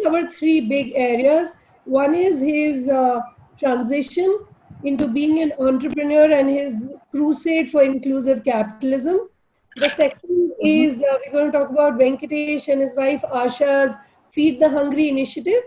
cover three big areas. One is his transition into being an entrepreneur and his crusade for inclusive capitalism. The second is we're going to talk about Venkatesh and his wife Asha's Feed the Hungry initiative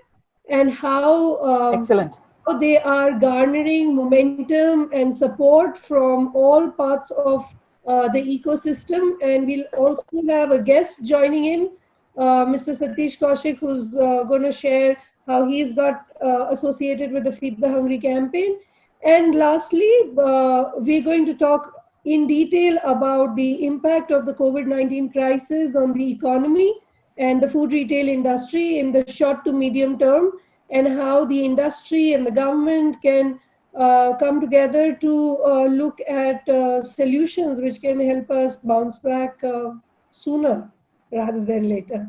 and Excellent. how they are garnering momentum and support from all parts of the ecosystem. And we'll also have a guest joining in, Mr. Satish Kaushik, who's going to share how he's got associated with the Feed the Hungry campaign. And lastly, we're going to talk in detail about the impact of the COVID-19 crisis on the economy and the food retail industry in the short to medium term, and how the industry and the government can come together to look at solutions which can help us bounce back sooner rather than later.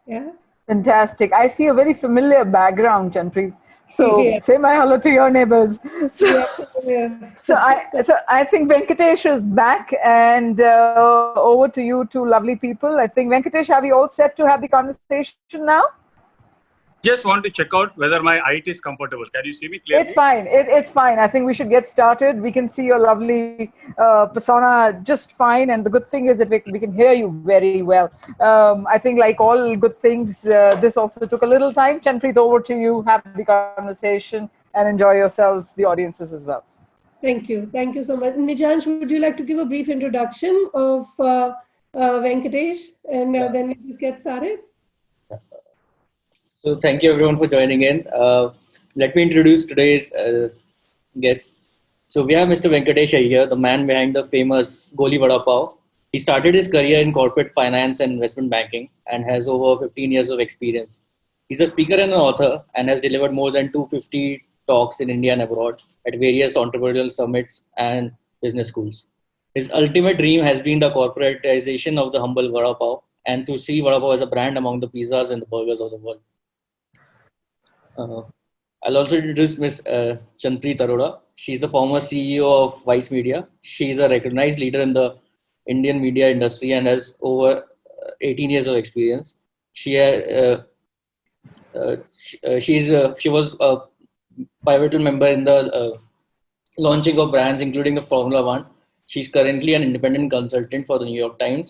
Yeah. Fantastic. I see a very familiar background, Chanpreet. So Yes. say my hello to your neighbors. So, Yes. so I think Venkatesh is back, and over to you two lovely people. I think Venkatesh, are we all set to have the conversation now? Just want to check out whether my IT is comfortable. Can you see me clearly? It's fine. It's fine. I think we should get started. We can see your lovely persona just fine. And the good thing is that we can hear you very well. I think like all good things, this also took a little time. Chanpreet, over to you. Have the conversation and enjoy yourselves, the audiences as well. Thank you. Thank you so much. Nijansh, would you like to give a brief introduction of Venkatesh, and then we just get started? So thank you everyone for joining in. Let me introduce today's guest. So we have Mr. Venkatesh here, the man behind the famous Goli Vada Pav. He started his career in corporate finance and investment banking and has over 15 years of experience. He's a speaker and an author and has delivered more than 250 talks in India and abroad at various entrepreneurial summits and business schools. His ultimate dream has been the corporatization of the humble Vada Pav and to see Vada Pav as a brand among the pizzas and the burgers of the world. I'll also introduce Ms. Chanpreet Arora. She's the former CEO of Vice Media. She's a recognized leader in the Indian media industry and has over 18 years of experience. She was a pivotal member in the launching of brands, including the Formula One. She's currently an independent consultant for the New York Times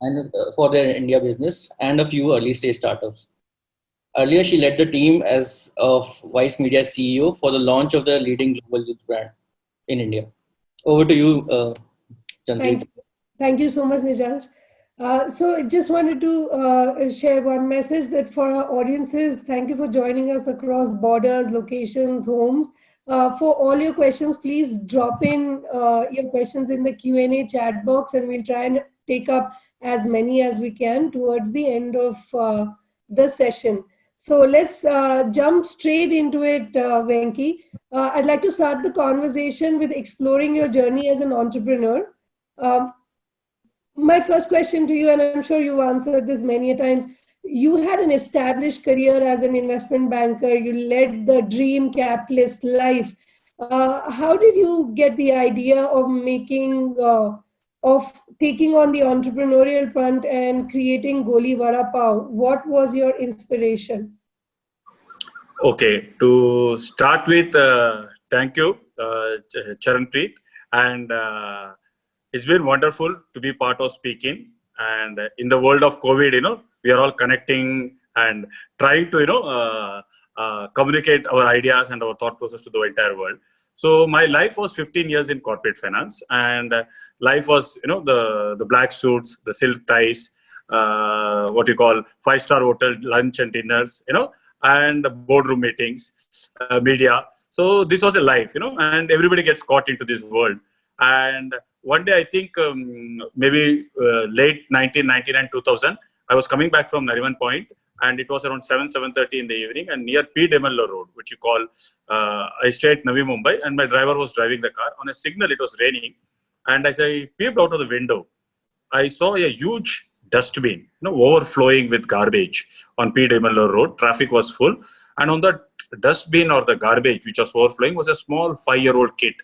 and for their India business and a few early stage startups. Earlier, she led the team as of Vice Media CEO for the launch of the leading global youth brand in India. Over to you, Chanpreet. Thank you so much, Nijansh. So I just wanted to share one message that for our audiences, thank you for joining us across borders, locations, homes. For all your questions, please drop in your questions in the Q&A chat box, and we'll try and take up as many as we can towards the end of the session. So let's jump straight into it, Venki. I'd like to start the conversation with exploring your journey as an entrepreneur. My first question to you, and I'm sure you've answered this many a time, you had an established career as an investment banker. You led the dream capitalist life. How did you get the idea of taking on the entrepreneurial punt and creating Goli Vada Pav? What was your inspiration? Okay, to start with, thank you, Charanpreet, and it's been wonderful to be part of speaking. And in the world of COVID, we are all connecting and trying to, communicate our ideas and our thought process to the entire world. So my life was 15 years in corporate finance, and life was, the black suits, the silk ties, what you call 5-star hotel lunch and dinners, and boardroom meetings, media. So this was a life, and everybody gets caught into this world. And one day, I think maybe late 1999, 2000, I was coming back from Nariman Point, and it was around 7:30 in the evening, and near P. Demallo Road, which you call, I stayed at Navi Mumbai, and my driver was driving the car. On a signal, it was raining, and as I peeped out of the window, I saw a huge dustbin, overflowing with garbage on P. Demallo Road. Traffic was full, and on the dustbin or the garbage which was overflowing was a small 5-year-old kid,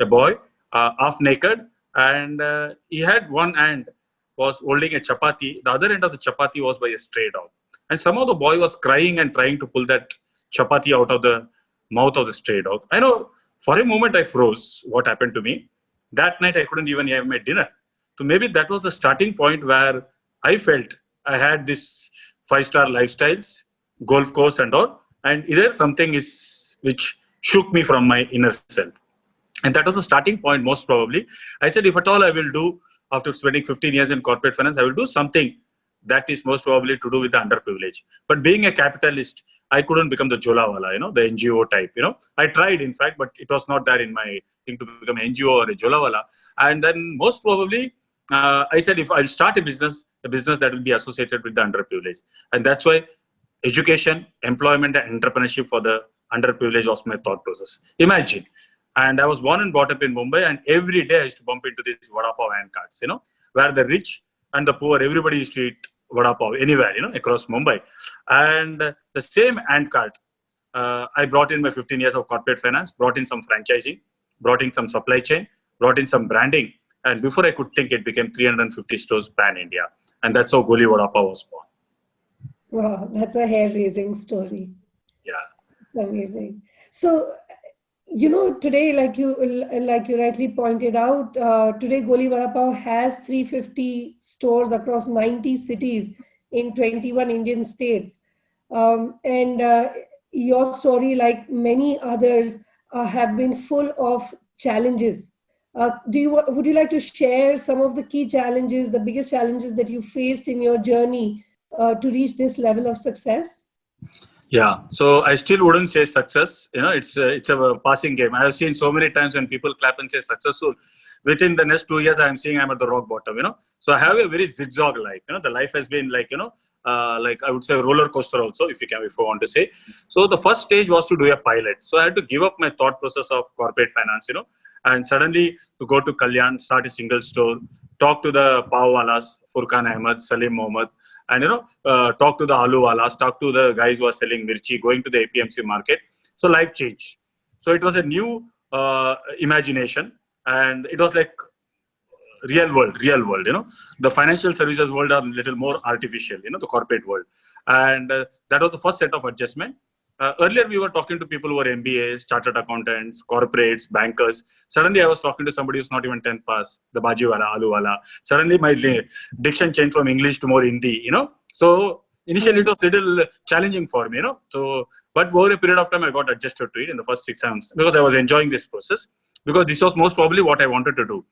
a boy, half naked, and he had one hand was holding a chapati. The other end of the chapati was by a stray dog. And somehow the boy was crying and trying to pull that chapati out of the mouth of the stray dog. I know for a moment I froze what happened to me. That night I couldn't even have my dinner. So maybe that was the starting point where I felt I had this 5-star lifestyles, golf course and all. And either something is which shook me from my inner self. And that was the starting point, most probably. I said, if at all I will do, after spending 15 years in corporate finance, I will do something that is most probably to do with the underprivileged. But being a capitalist, I couldn't become the Jolawala, the NGO type, I tried, in fact, but it was not there in my thing to become an NGO or a Jolawala. And then most probably, I said, if I'll start a business that will be associated with the underprivileged. And that's why education, employment, and entrepreneurship for the underprivileged was my thought process. Imagine. And I was born and brought up in Mumbai, and every day I used to bump into these vada pav hand carts, where the rich and the poor, everybody used to eat vada pav anywhere, across Mumbai. And the same hand cart, I brought in my 15 years of corporate finance, brought in some franchising, brought in some supply chain, brought in some branding. And before I could think, it became 350 stores pan-India. And that's how Goli Vada Pav was born. Wow, that's a hair-raising story. Yeah. That's amazing. So, today, like you rightly pointed out, today Goli Vada Pav has 350 stores across 90 cities in 21 Indian states. Your story, like many others, have been full of challenges. Would you like to share some of the key challenges, the biggest challenges that you faced in your journey to reach this level of success? Yeah, so I still wouldn't say success. It's a passing game. I have seen so many times when people clap and say successful. Within the next 2 years, I am seeing I'm at the rock bottom. So I have a very zigzag life. The life has been like like I would say a roller coaster also, if I want to say. So the first stage was to do a pilot. So I had to give up my thought process of corporate finance. And suddenly to go to Kalyan, start a single store, talk to the Pav Walas, Furkan Ahmed, Salim Mohammed, and talk to the Aloo Walas, talk to the guys who are selling mirchi, going to the APMC market. So life changed. So it was a new imagination, and it was like real world. The financial services world are a little more artificial, the corporate world. And that was the first set of adjustment. Earlier, we were talking to people who were MBAs, chartered accountants, corporates, bankers. Suddenly, I was talking to somebody who's not even 10th pass, the Bajiwala, Aluwala. Suddenly, my diction changed from English to more Hindi, So initially, it was a little challenging for me, So, but over a period of time, I got adjusted to it in the first 6 months because I was enjoying this process, because this was most probably what I wanted to do.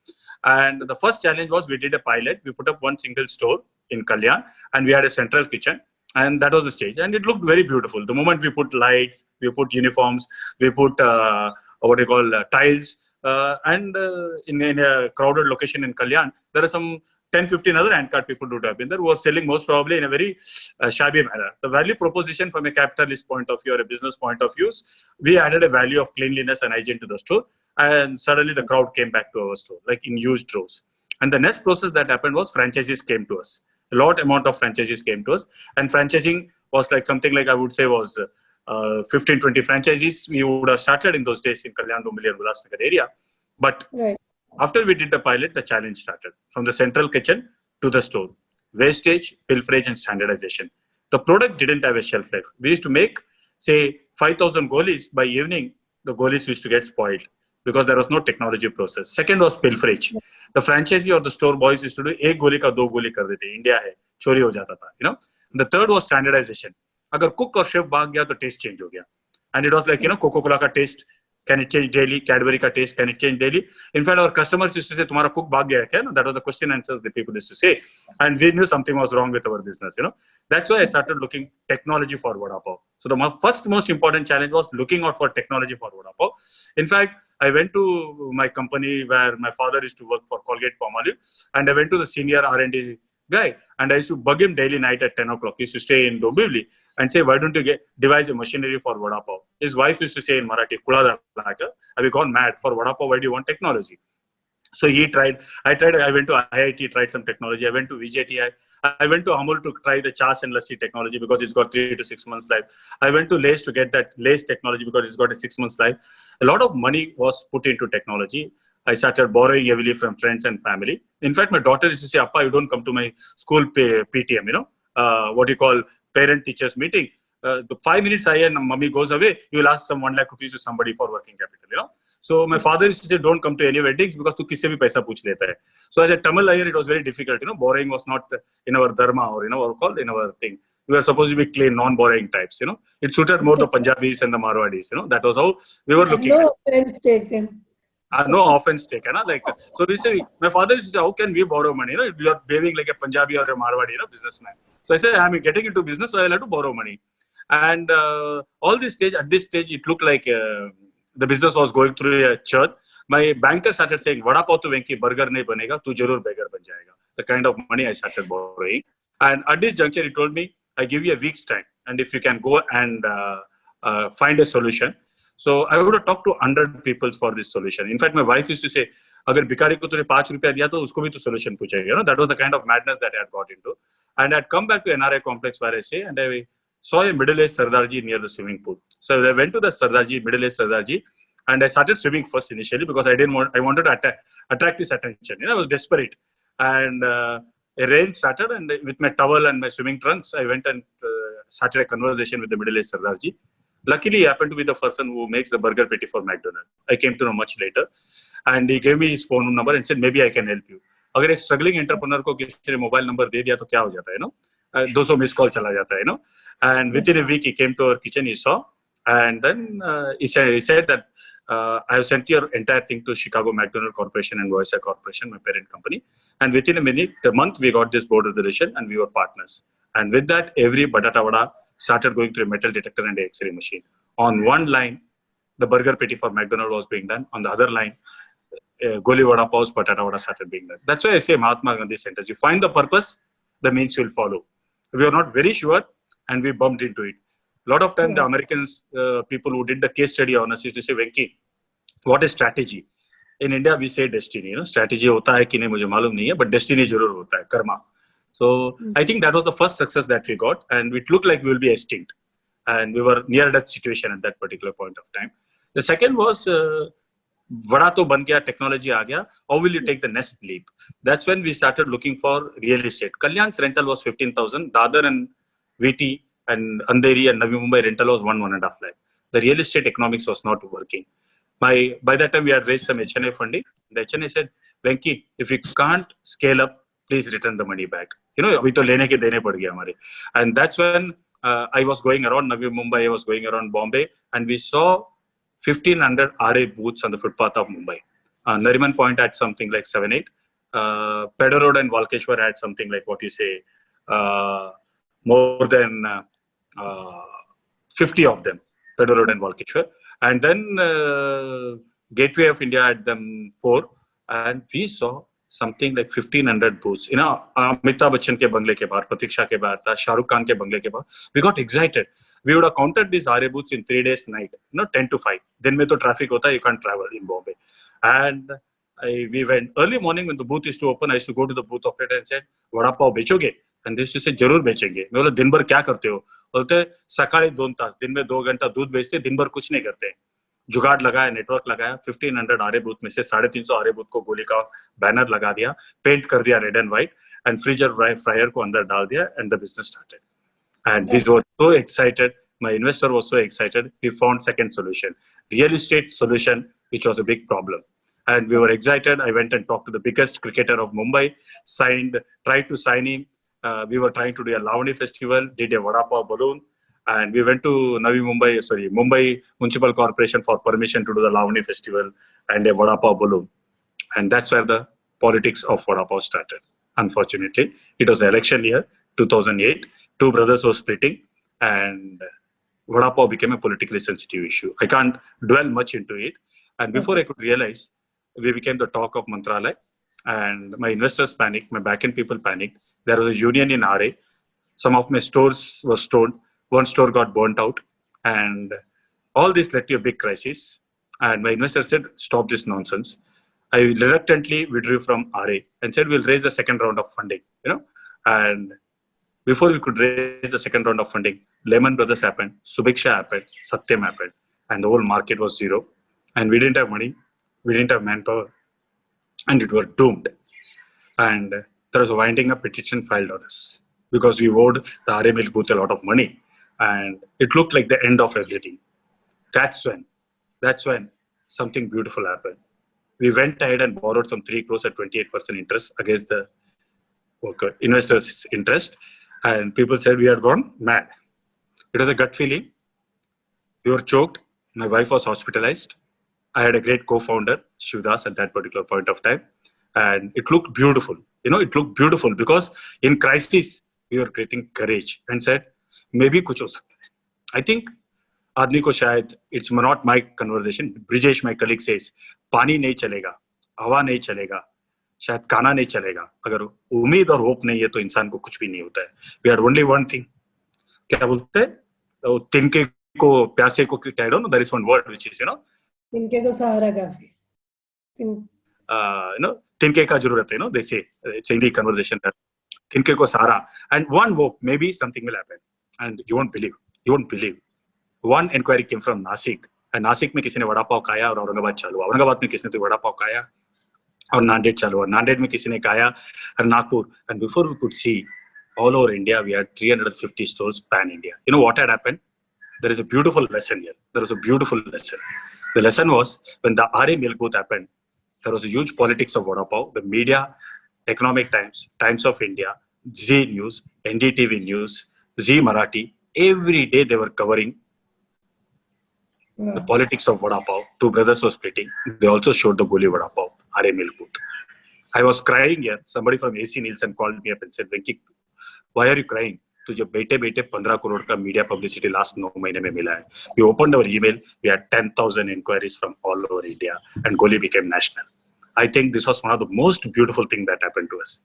And the first challenge was we did a pilot. We put up one single store in Kalyan, and we had a central kitchen. And that was the stage. And it looked very beautiful. The moment we put lights, we put uniforms, we put tiles. And in a crowded location in Kalyan, there are some 10-15 other hand cart people would have been there who were selling most probably in a very shabby manner. The value proposition from a capitalist point of view or a business point of view, we added a value of cleanliness and hygiene to the store. And suddenly the crowd came back to our store, like in huge droves. And the next process that happened was franchises came to us. A lot amount of franchises came to us, and franchising was like something like I would say was 15-20 franchises we would have started in those days in Kalyan, Dombivli and Ulhasnagar area. But after we did the pilot, the challenge started from the central kitchen to the store. Wastage, pilferage, and standardization. The product didn't have a shelf life. We used to make, say, 5,000 golis. By evening, the golis used to get spoiled because there was no technology process. Second was pilferage. The franchisee or the store boys used to do एक गोली का 2 गोली कर देते. India है, चोरी हो जाता था. The third was standardization. अगर cook और chef भाग गया तो taste change हो गया. And it was like Coca-Cola का taste, can it change daily? Cadbury का taste, can it change daily? In fact, our customers used to say, तुम्हारा cook भाग गया है क्या? That was the question answers the people used to say. And we knew something was wrong with our business. That's why I started looking technology for Vada Pav. So the first most important challenge was looking out for technology for Vada Pav. In fact, I went to my company where my father used to work for Colgate-Palmolive, and I went to the senior R&D guy, and I used to bug him daily night at 10 o'clock. He used to stay in Dombivli and say, why don't you devise a machinery for Vada Pav? His wife used to say in Marathi, Kula Dalaga, have you gone mad for Vada Pav? Why do you want technology? So he tried, I went to IIT, tried some technology. I went to VJTI. I went to Amul to try the Chas and Lassi technology because it's got 3 to 6 months life. I went to Lays to get that Lays technology because it's got a 6 months life. A lot of money was put into technology. I started borrowing heavily from friends and family. In fact, my daughter used to say, Appa, you don't come to my school PTM, what you call parent-teachers meeting. The 5 minutes I and mummy goes away, you will ask some 1 lakh rupees to somebody for working capital, So my father used to say, don't come to any weddings because tu kisse bhi paisa pooch leta hai. So as a Tamil Iyer, it was very difficult, borrowing was not in our dharma or, called in our thing. We were supposed to be clean, non-borrowing types, It suited more the Punjabis and the Marwadis, That was how we were looking at it. No offense taken. No offense taken. So we say, my father used to say, how can we borrow money? You are behaving like a Punjabi or a Marwadi, businessman. So I said, I'm getting into business, so I'll have to borrow money. And at this stage, it looked like the business was going through a churn. My banker started saying, "Vada pav to Venki, burger nahi banega, tu jarur beggar ban jayega." The kind of money I started borrowing. And at this juncture, he told me, I give you a week's time. And if you can go and find a solution. So I would have talked to 100 people for this solution. In fact, my wife used to say, अगर भिखारी को तूने 5 रुपया दिया तो उसको भी तो solution पूछेगा. That was the kind of madness that I had got into. And I'd come back to NRI complex where I stay, and I saw a middle-aged Sardarji near the swimming pool. So I went to the Sardarji, middle-aged Sardarji, and I started swimming first initially because I wanted to attract his attention. I was desperate. And a rain started, and with my towel and my swimming trunks, I went and started a conversation with the middle-aged Sardarji. Luckily, he happened to be the person who makes the burger patty for McDonald's. I came to know much later. And he gave me his phone number and said, maybe I can help you. अगर एक struggling entrepreneur को किसी ने mobile number दे दिया तो क्या हो जाता है, 200 missed call चला जाता है, And within a week, he came to our kitchen, he saw. And then he said that I have sent your entire thing to Chicago McDonald Corporation and Voisa Corporation, my parent company. And within a month, we got this board resolution and we were partners. And with that, every batata vada started going through a metal detector and an X-ray machine. On one line, the burger patty for McDonald was being done. On the other line, Goli Vada Pav's batata vada started being done. That's why I say Mahatma Gandhi sentence. You find the purpose, the means will follow. We were not very sure and we bumped into it. A lot of time, the Americans, people who did the case study on us used to say, Venki, what is strategy? In India, we say destiny. Strategy hota hai ki nahi mujhe malum nahi hai, but destiny jarur hota hai, karma. So I think that was the first success that we got, and it looked like we will be extinct. And we were near that situation at that particular point of time. The second was, vada to ban gaya, technology aa gaya, how will you take the next leap? That's when we started looking for real estate. Kalyan's rental was 15,000, Dadar and VT and Andheri and Navi Mumbai rental was 1.5 lakh. The real estate economics was not working. By that time, we had raised some HNA funding. The HNA said, Venki, if we can't scale up, please return the money back. Abhi to lene ke dene pad gaya hamare. And that's when I was going around Navi Mumbai, I was going around Bombay, and we saw 1,500 RA booths on the footpath of Mumbai. Nariman Point had something like 7-8. Pedder Road and Walkeshwar had something like what you say, more than 50 of them, Pedder Road and Walkeshwar. And then Gateway of India had them 4. And we saw something like 1,500 booths. Amitabh Bachchan ke bangle ke bahar, Pratiksha ke bahar, Shah Rukh Khan ke bangle ke bahar. We got excited. We would have counted these RA booths in 3 days night, 10 to 5. Then mein to traffic hota, you can't travel in Bombay. And we went early morning when the booth used to open. I used to go to the booth operator and said, "Vada pav bechoge?" And they used to say, "Jarur bechenge." मैं बोला, दिन भर क्या करते हो? बोलते, सकाळी 2 तास, दिन में 2 घंटा दूध बेचते, दिन भर कुछ नहीं करते. जुगाड़ लगाया, नेटवर्क लगाया, 1,500 RA बूथ में से 350 RA बूथ को गोली का बैनर लगा दिया, पेंट कर दिया red and white, and freezer fryer को अंदर डाल दिया, and the business started. And we were so excited. My investor was so excited. We found second solution, real estate solution, which was a big problem. And we were excited. I went and talked to the biggest cricketer of Mumbai, tried to sign him. We were trying to do a Lavani festival, did a Vada Pav balloon. And we went to Mumbai Municipal Corporation for permission to do the Lavani festival and a Vada Pav balloon. And that's where the politics of Vada Pav started. Unfortunately, it was the election year, 2008. Two brothers were splitting, and Vada Pav became a politically sensitive issue. I can't dwell much into it. And before I could realize, we became the talk of Mantralaya, and my investors panicked, my back-end people panicked. There was a union in RA. Some of my stores were stoned. One store got burnt out, and all this led to a big crisis. And my investor said, "Stop this nonsense." I reluctantly withdrew from RA and said, "We'll raise the second round of funding." And before we could raise the second round of funding, Lehman Brothers happened, Subiksha happened, Satyam happened, and the whole market was zero. And we didn't have money, we didn't have manpower, and it was doomed. And there was a winding up petition filed on us. because we owed the RA Milk Booth a lot of money, and it looked like the end of everything. That's when something beautiful happened. We went ahead and borrowed some 3 crores at 28% interest against the investors' interest, and people said we had gone mad. It was a gut feeling. We were choked. My wife was hospitalized. I had a great co-founder, Shivdas, at that particular point of time, and it looked beautiful. It looked beautiful because in crisis we were creating courage and said, maybe kuch ho sakta hai. I think आदमी को शायद, it's not my conversation, Brijesh, my colleague, says पानी नहीं चलेगा, हवा नहीं चलेगा, शायद खाना नहीं चलेगा, अगर उम्मीद और होप नहीं है तो इंसान को कुछ भी नहीं होता है. We had only one thing. क्या बोलते हैं? तिनके को प्यासे को, I don't know, there is one word which is, तिनके को सहारा काफी. तिनके का जरूरत है, they say, it's Hindi conversation, तिनके को सहारा, and one hope, maybe something will happen, and you won't believe. One inquiry came from Nasik, and Nasik में किसी ने वड़ा पाव खाया और औरंगाबाद चालू, औरंगाबाद में किसी ने तो वड़ा पाव खाया और नांदेड़ चालू, और नांदेड़ में किसी ने खाया और Nagpur, and before we could see, all over India we had 350 stores pan India. You know what had happened? There is a beautiful lesson here. There was a beautiful lesson. The lesson was, when the RA Milk Booth happened, there was a huge politics of vada pav. The media, Economic Times, Times of India, Zee News, NDTV News, Zee Marathi, every day they were covering the politics of vada pav. Two brothers were splitting. They also showed the Goli vada pav, RA Milk Booth. I was crying here. Somebody from AC Nielsen called me up and said, Venki, why are you crying? तुझे बेटे 15 करोड़ का media publicity last 9 महीने में मिला है. We opened our email. We had 10,000 inquiries from all over India, and Goli became national. I think this was one of the most beautiful things that happened to us.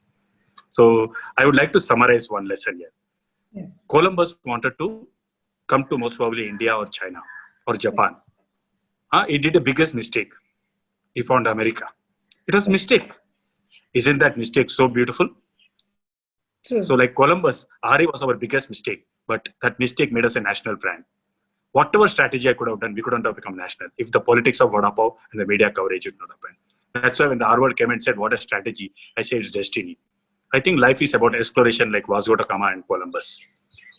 So I would like to summarize one lesson here. Yes. Columbus wanted to come to most probably India or China or Japan. He did the biggest mistake. He found America. It was a mistake. Isn't that mistake so beautiful? True. So like Columbus, RA was our biggest mistake, but that mistake made us a national brand. Whatever strategy I could have done, we couldn't have become national if the politics of vada pav and the media coverage would not happen. That's why when the Harvard came and said, what a strategy, I say it's destiny. I think life is about exploration like Vasco da Gama and Columbus.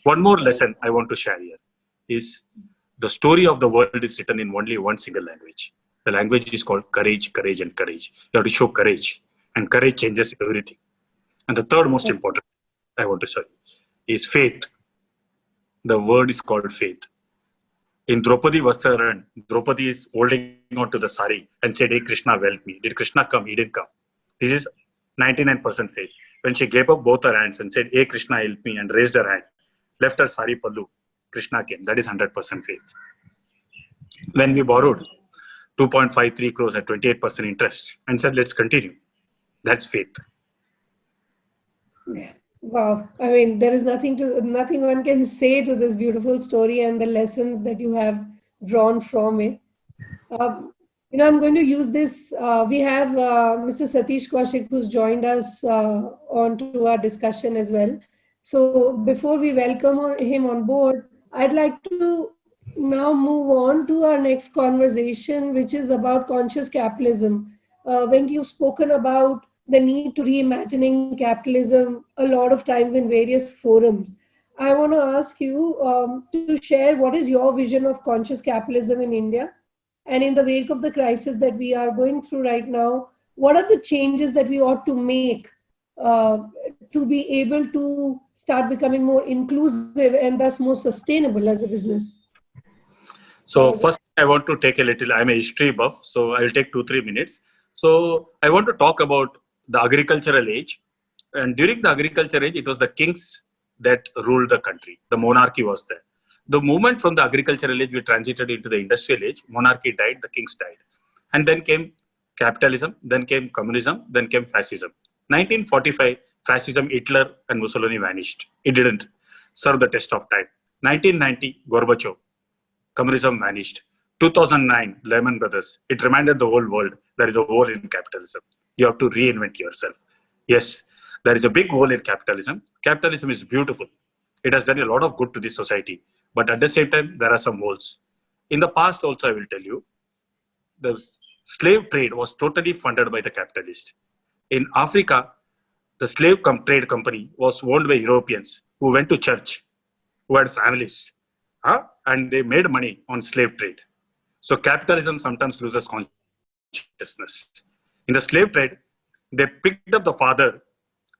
One more lesson I want to share here is the story of the world is written in only one single language. The language is called courage, courage, and courage. You have to show courage, and courage changes everything. And the third most important I want to show you is faith. The word is called faith. In Draupadi Vastraran, Draupadi is holding on to the sari and said, hey, Krishna, help me. Did Krishna come? He didn't come. This is 99% faith. When she gave up both her hands and said, hey, Krishna, help me, and raised her hand, left her sari pallu, Krishna came. That is 100% faith. When we borrowed 2.53 crores at 28% interest and said, let's continue, that's faith. Wow. I mean, there is nothing one can say to this beautiful story and the lessons that you have drawn from it. I'm going to use this. We have Mr. Satish Kaushik, who's joined us onto our discussion as well. So before we welcome him on board, I'd like to now move on to our next conversation, which is about conscious capitalism. When you've spoken about the need to reimagining capitalism a lot of times in various forums, I want to ask you to share what is your vision of conscious capitalism in India, and in the wake of the crisis that we are going through right now, what are the changes that we ought to make to be able to start becoming more inclusive and thus more sustainable as a business? So first I want to take I'm a history buff, so I will take 2-3 minutes. So I want to talk about the agricultural age, and during the agricultural age, it was the kings that ruled the country. The monarchy was there. The moment from the agricultural age, we transited into the industrial age, monarchy died, the kings died. And then came capitalism, then came communism, then came fascism. 1945, fascism, Hitler and Mussolini vanished. It didn't serve the test of time. 1990, Gorbachev, communism vanished. 2009, Lehman Brothers, it reminded the whole world there is a hole in capitalism. You have to reinvent yourself. Yes, there is a big hole in capitalism. Capitalism is beautiful. It has done a lot of good to the society. But at the same time, there are some holes. In the past also, I will tell you, the slave trade was totally funded by the capitalist. In Africa, the slave trade company was owned by Europeans who went to church, who had families, and they made money on slave trade. So capitalism sometimes loses consciousness. In the slave trade, they picked up the father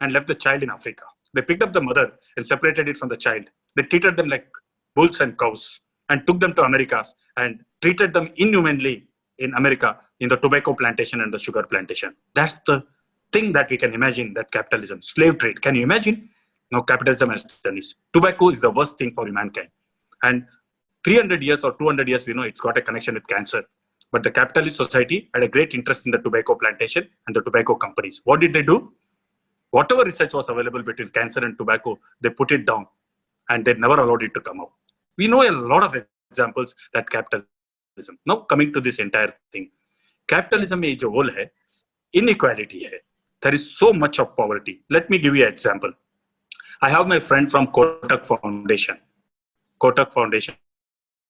and left the child in Africa. They picked up the mother and separated it from the child. They treated them like bulls and cows and took them to Americas and treated them inhumanly in America in the tobacco plantation and the sugar plantation. That's the thing that we can imagine, that capitalism, slave trade. Can you imagine? Now capitalism has done this. Tobacco is the worst thing for mankind. And 300 years or 200 years, we know it's got a connection with cancer. But the capitalist society had a great interest in the tobacco plantation and the tobacco companies. What did they do? Whatever research was available between cancer and tobacco, they put it down and they never allowed it to come out. We know a lot of examples that capitalism. Now coming to this entire thing. Capitalism is jo whole hai, inequality hai. There is so much of poverty. Let me give you an example. I have my friend from Kotak Foundation. Kotak Foundation.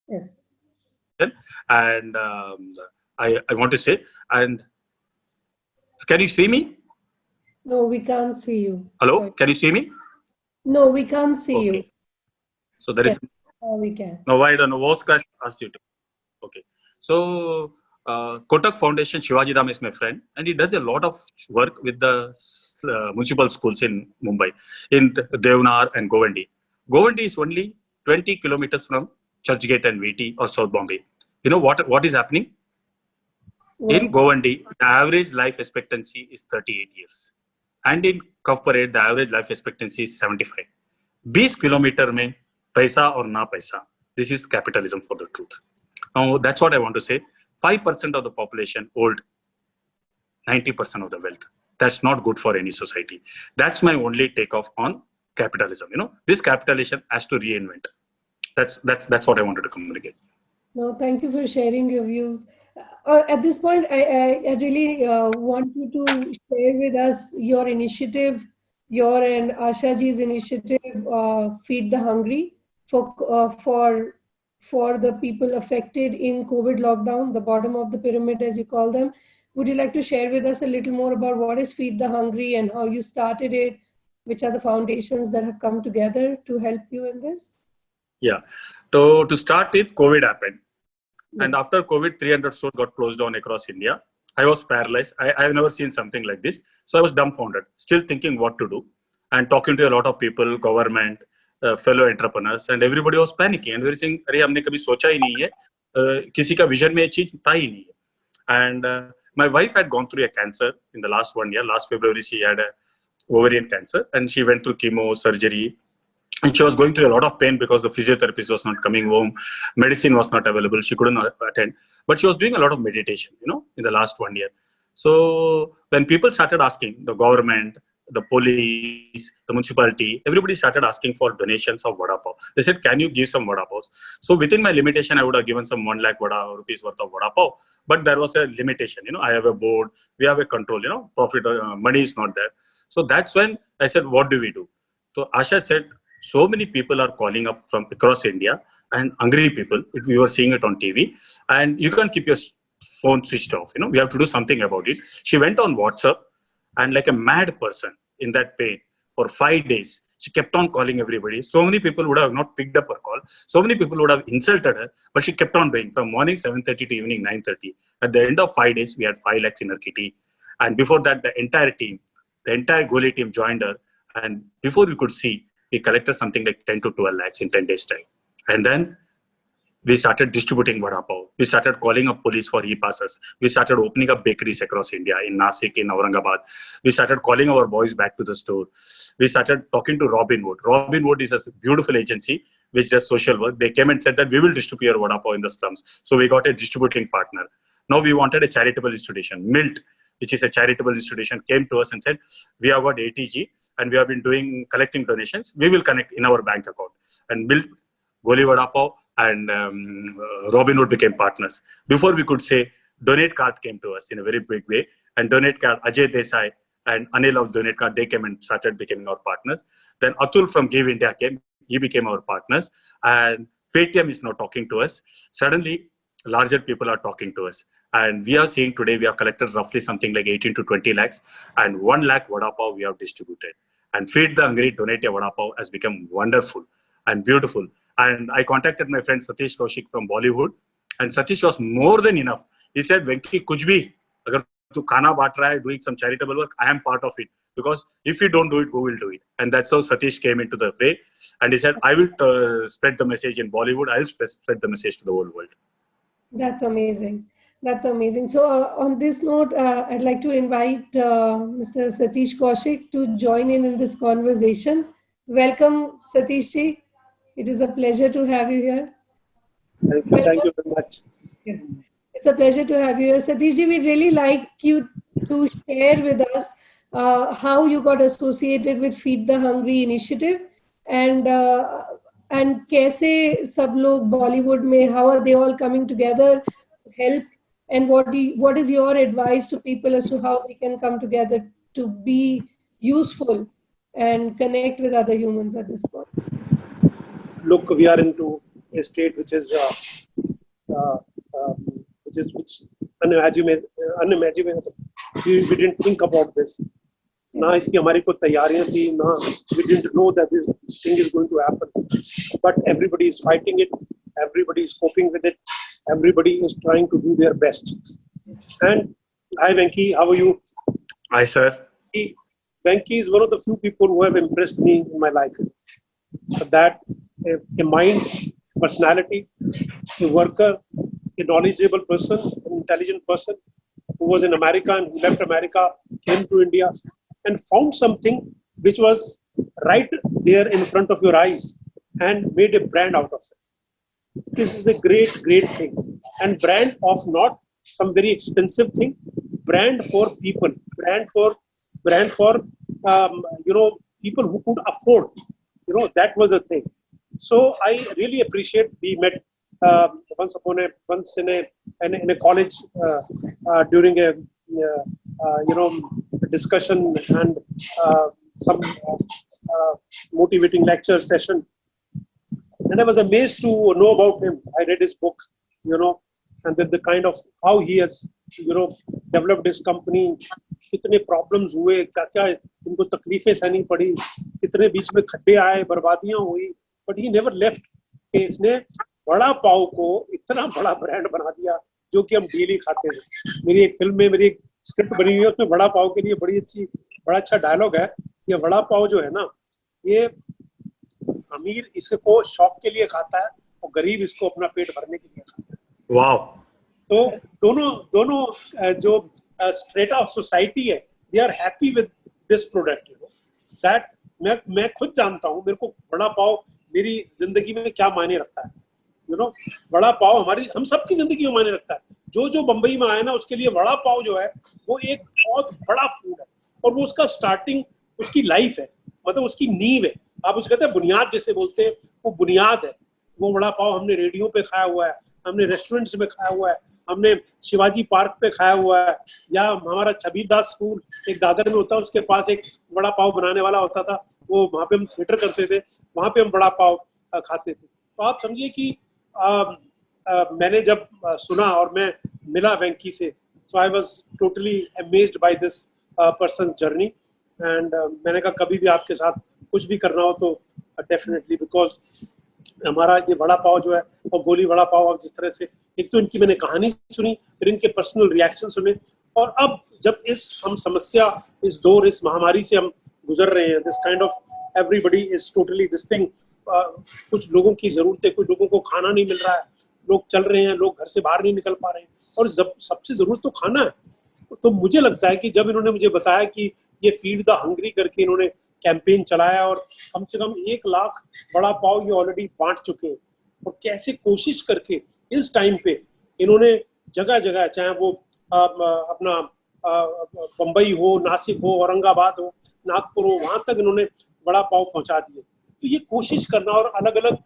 Yes. And I want to say, and can you see me? No, we can't see you. Hello, Sorry. can you see me? No, we can't see you. So there is. We can. No, I don't know. Oscar asked you to. Okay. So Kotak Foundation, Shivaji Dham is my friend, and he does a lot of work with the municipal schools in Mumbai, in Devnar and Govandi. Govandi is only 20 kilometers from Churchgate and VT or South Bombay. You know what is happening? In Govandi, the average life expectancy is 38 years. And in Cov Parade, the average life expectancy is 75. 20 kilometer mein paisa or na paisa. This is capitalism for the truth. Now, that's what I want to say. 5% of the population old, 90% of the wealth. That's not good for any society. That's my only takeoff on capitalism. You know, this capitalism has to reinvent. That's what I wanted to communicate. No, thank you for sharing your views. At this point, I really want you to share with us your initiative, your and Ashaji's initiative, Feed the Hungry, for the people affected in COVID lockdown, the bottom of the pyramid, as you call them. Would you like to share with us a little more about what is Feed the Hungry and how you started it? Which are the foundations that have come together to help you in this? Yeah. To start with, COVID happened. Yes. And after COVID, 300 stores got closed down across India. I was paralyzed. I've never seen something like this. So I was dumbfounded, still thinking what to do. And talking to a lot of people, government, fellow entrepreneurs, and everybody was panicking. And we were saying, "Arey, हमने कभी सोचा ही नहीं है, किसी का vision में ये चीज था ही नहीं है." And my wife had gone through a cancer in the last 1 year. Last February, she had a ovarian cancer, and she went through chemo, surgery. And she was going through a lot of pain because the physiotherapist was not coming home. Medicine was not available. She couldn't attend. But she was doing a lot of meditation, you know, in the last 1 year. So when people started asking, the government, the police, the municipality, everybody started asking for donations of vada pav. They said, can you give some vada pavs? So within my limitation, I would have given some 1 lakh rupees worth of vada pav. But there was a limitation, you know, I have a board, we have a control, you know, profit, money is not there. So that's when I said, what do we do? So Asha said, so many people are calling up from across India, and hungry people, if we were seeing it on TV, and you can't keep your phone switched off, you know, we have to do something about it. She went on WhatsApp, and like a mad person in that pain for 5 days, she kept on calling everybody. So many people would have not picked up her call. So many people would have insulted her, but she kept on doing from morning 7:30 to evening 9:30. At the end of 5 days, we had 5 lakhs in her kitty. And before that, the entire Goli team joined her. And before we could see, we collected something like 10 to 12 lakhs in 10 days time. And then we started distributing vada pav. We started calling up police for e-passes. We started opening up bakeries across India, in Nasik, in Aurangabad. We started calling our boys back to the store. We started talking to Robin Wood. Robin Wood is a beautiful agency which does social work. They came and said that we will distribute your vada pav in the slums. So we got a distributing partner. Now we wanted a charitable institution. Milt, which is a charitable institution, came to us and said, we have got ATG and we have been collecting donations. We will connect in our bank account. And Milt, Goli Vada Pav, and Robin Hood became partners. Before we could say, Donate Card came to us in a very big way. And Donate Card, Ajay Desai and Anil of Donate Card, they came and started becoming our partners. Then Atul from Give India came. He became our partners. And Paytm is now talking to us. Suddenly, larger people are talking to us. And we are seeing today, we have collected roughly something like 18 to 20 lakhs, and 1 lakh vada pav we have distributed. And Feed the Hungry, Donate a Vada Pav has become wonderful and beautiful. And I contacted my friend Satish Kaushik from Bollywood, and Satish was more than enough. He said, Venki, kuch bhi, agar tu khana baat raha hai, doing some charitable work, I am part of it. Because if you don't do it, who will do it? And that's how Satish came into the fray. And he said, I will spread the message in Bollywood. I will spread the message to the whole world. That's amazing. That's amazing. So on this note, I'd like to invite Mr. Satish Kaushik to join in this conversation. Welcome, Satish ji. It is a pleasure to have you here. Thank you very much. Yes. It's a pleasure to have you here. Satish ji, we'd really like you to share with us how you got associated with Feed the Hungry initiative, and कैसे सब लोग Bollywood में, how are they all coming together to help, and what is your advice to people as to how they can come together to be useful and connect with other humans at this point? Look, we are into a state which is unimaginable. We didn't think about this. ना इसकी हमारी को तैयारियां थी, ना we didn't know that this thing is going to happen. But everybody is fighting it. Everybody is coping with it. Everybody is trying to do their best. And hi Venki, how are you? Hi sir. Venki is one of the few people who have impressed me in my life. That a mind, personality, a worker, a knowledgeable person, an intelligent person who was in America and who left America, came to India and found something which was right there in front of your eyes and made a brand out of it. This is a great, great thing. And brand of not some very expensive thing, brand for people, brand for people who could afford. That was the thing. So I really appreciate we met once in a college during a discussion and some motivating lecture session, and I was amazed to know about him. I read his book, and then the kind of how he has developed his company. कितने problems हुए, क्या इनको तकलीफें सहनी पड़ी, कितने बीच में खड्डे आए, बर्बादियां हुई, बट ही नेवर लेफ्ट कि इसने वड़ा पाव को इतना बड़ा ब्रांड बना दिया जो कि हम डेली खाते हैं। मेरी एक फिल्म में मेरी एक स्क्रिप्ट बनी हुई है, उसमें वड़ा पाव के लिए बड़ा अच्छा डायलॉग है। ये वड़ा पाव जो है ना, ये अमीर इसको शौक के लिए खाता है और गरीब इसको अपना पेट भरने के लिए खाता है। वाह। तो दोनों जो strata of society है, they are happy with this product. That मैं खुद जानता हूँ, मेरे को वड़ा पाव मेरी जिंदगी में क्या मायने रखता है। वड़ा पाव हम सबकी जिंदगी में मायने रखता है। जो बंबई में आए ना, उसके लिए वड़ा पाव जो है वो एक बहुत बड़ा फूड है, और वो उसका स्टार्टिंग उसकी लाइफ है, मतलब उसकी नींव है। आप उसको कहते हैं बुनियाद, जैसे बोलते हैं, वो बुनियाद है। वो वड़ा पाव हमने रेडियो पे खाया हुआ है, हमने रेस्टोरेंट्स में खाया हुआ है, हमने शिवाजी पार्क पे खाया हुआ है, या हमारा छबीदास स्कूल एक दादर में होता है, उसके पास एक वड़ा पाव बनाने वाला होता था, वो वहाँ पे हम थिएटर करते थे, वहाँ पे हम वड़ा पाव खाते थे। तो आप समझिए कि मैंने जब सुना और मैं मिला वेंकी से, so I was totally amazed by this person journey, and मैंने कहा कभी भी आपके साथ कुछ भी करना हो तो डेफिनेटली, बिकॉज हमारा ये वड़ा पाव जो है और गोली वड़ा पाव, अब जिस तरह से एक तो इनकी मैंने कहानी सुनी, फिर इनके पर्सनल रिएक्शन सुने, और अब जब हम समस्या, इस दौर, इस महामारी से हम गुजर रहे हैं, this kind of everybody is totally this thing, कुछ लोगों की जरूरत है, कुछ लोगों को खाना नहीं मिल रहा है, लोग चल रहे हैं, लोग घर से बाहर नहीं निकल पा रहे हैं, और सबसे जरूरत तो खाना है। तो मुझे लगता है कि जब इन्होंने मुझे बताया कि ये फीड द हंग्री करके इन्होंने कैंपेन चलाया और कम से कम 1 लाख वड़ा पाव ये ऑलरेडी बांट चुके हैं, और कैसे कोशिश करके इस टाइम पे इन्होंने जगह जगह, चाहे वो अपना बम्बई हो, नासिक हो, औरंगाबाद हो, नागपुर हो, वहां तक इन्होंने वड़ा पाव पहुंचा दिए। तो ये कोशिश करना और अलग अलग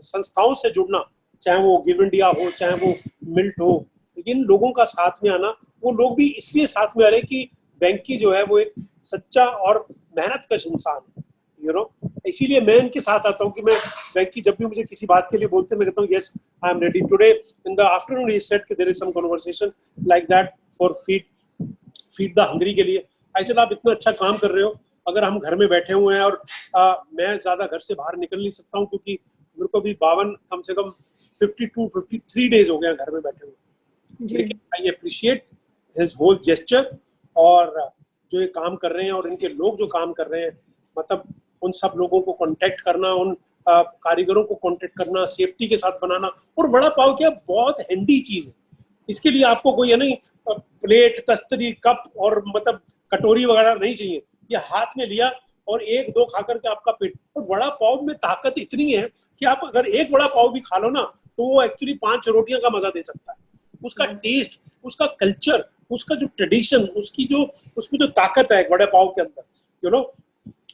संस्थाओं से जुड़ना, चाहे वो गिव इंडिया हो, चाहे वो मिल्ट हो, इन लोगों का साथ में आना, वो लोग भी इसलिए साथ में आ रहे कि वेंकी जो है वो एक सच्चा और मेहनत कश इंसान है। You know. इसीलिए मैं इनके साथ आता हूँ कि मैं वेंकी जब भी मुझे किसी बात के लिए बोलते हैं मैं कहता हूँ yes I am ready. Today in the afternoon he said कि there is some conversation like that for feed the hungry के लिए। ऐसे आप इतना अच्छा काम कर रहे हो, अगर हम घर में बैठे हुए हैं और मैं ज्यादा घर से बाहर निकल नहीं सकता हूँ क्योंकि मेरे को भी 52 कम से कम 53 डेज हो गए घर में बैठे हुए, लेकिन I appreciate his whole gesture और जो ये काम कर रहे हैं और इनके लोग जो काम कर रहे हैं, मतलब उन सब लोगों को कांटेक्ट करना, उन कारीगरों को कांटेक्ट करना, सेफ्टी के साथ बनाना। और वड़ा पाव क्या बहुत हैंडी चीज है, इसके लिए आपको कोई है नहीं प्लेट, तस्तरी, कप और मतलब कटोरी वगैरह नहीं चाहिए, ये हाथ में लिया और एक दो खाकर के आपका पेट। और वड़ा पाव में ताकत इतनी है कि आप अगर एक वड़ा पाव भी खा लो ना तो वो एक्चुअली 5 रोटियां का मजा दे सकता है। उसका टेस्ट, उसका कल्चर, उसका जो ट्रेडिशन, उसकी जो उसमें जो ताकत है वड़ा पाव के अंदर, यू नो,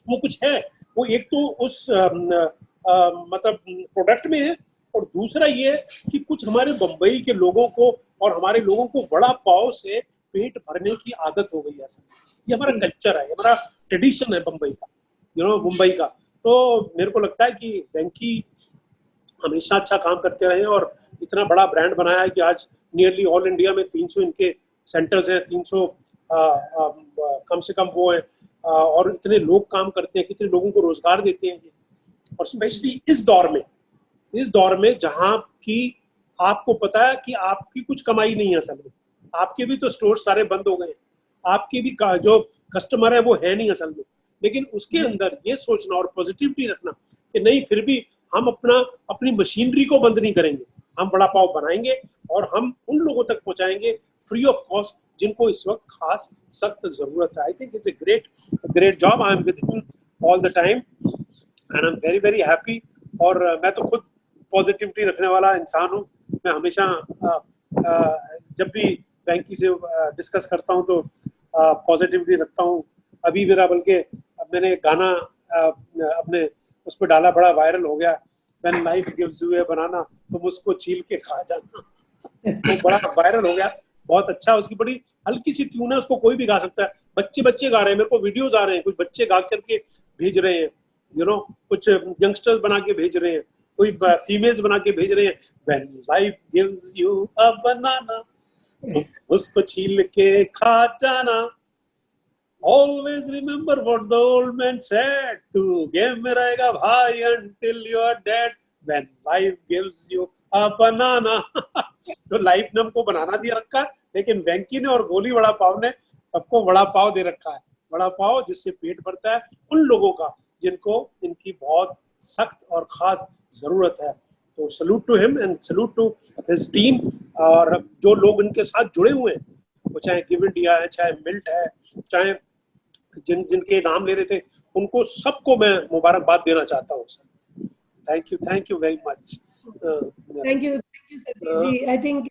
वो कुछ है। वो एक तो उस मतलब प्रोडक्ट में है, और दूसरा ये कि कुछ हमारे बम्बई के लोगों को और हमारे लोगों को वड़ा पाव से पेट भरने की आदत हो गई है। ये हमारा कल्चर है, हमारा ट्रेडिशन है बम्बई का, यू नो, मुंबई का। तो मेरे को लगता है कि वेंकी हमेशा अच्छा काम करते रहे और इतना बड़ा ब्रांड बनाया है कि आज नियरली ऑल इंडिया में 300 इनके सेंटर्स हैं, 300 कम से कम वो है, और इतने लोग काम करते हैं, कितने लोगों को रोजगार देते हैं। और स्पेशली इस दौर में जहाँ की आपको पता है कि आपकी कुछ कमाई नहीं है असल में, आपके भी तो स्टोर सारे बंद हो गए, आपके भी जो कस्टमर है वो है नहीं असल में, लेकिन उसके अंदर ये सोचना और पॉजिटिविटी रखना कि नहीं, फिर भी हम अपनी मशीनरी को बंद नहीं करेंगे, हम वड़ा पाव बनाएंगे और हम उन लोगों तक पहुंचाएंगे फ्री ऑफ कॉस्ट जिनको इस वक्त खास सख्त जरूरत है। I think it's a great job. I am with him all the time and I am very very happy. और मैं तो खुद पॉजिटिविटी रखने वाला इंसान हूँ। मैं हमेशा जब भी वेंकी से डिस्कस करता हूँ तो पॉजिटिविटी रखता हूँ। अभी मेरा बल्कि मैंने एक गाना अपने उस पर डाला, बड़ा वायरल हो गया, When life gives you a banana, तुम उसको छील के खा जाना। वो बड़ा वायरल हो गया, बहुत अच्छा। उसकी बड़ी हल्की सी ट्यून है, उसको कोई भी गा सकता है। बच्चे गा रहे हैं, मेरे को वीडियोज आ रहे हैं, कुछ बच्चे गा करके भेज रहे हैं, यू नो, कुछ यंगस्टर्स बना के भेज रहे हैं, कोई फीमेल्स बना के भेज रहे हैं। When life gives you a banana, तुम उसको छील के खा जाना। Always remember what the old man said, तू गेम में रहेगा भाई until you are dead, when life gives you a banana। तो लाइफ ने हमको बनाना दिया रखा है, लेकिन वेंकी ने और गोली वड़ा पाव ने सबको वड़ा पाव दे रखा है। वड़ा पाव जिससे पेट भरता है उन लोगों का जिनको इनकी बहुत सख्त और खास जरूरत है। तो salute to him and salute to his team. और जो लोग इनके साथ जुड़े हुए हैं, वो चाहे गिव इंडिया है, चाहे मिल्ट है, चाहे जिनके नाम ले रहे थे, उनको सबको मैं मुबारकबाद देना चाहता हूँ। Thank you very much. Thank you Satish ji. I think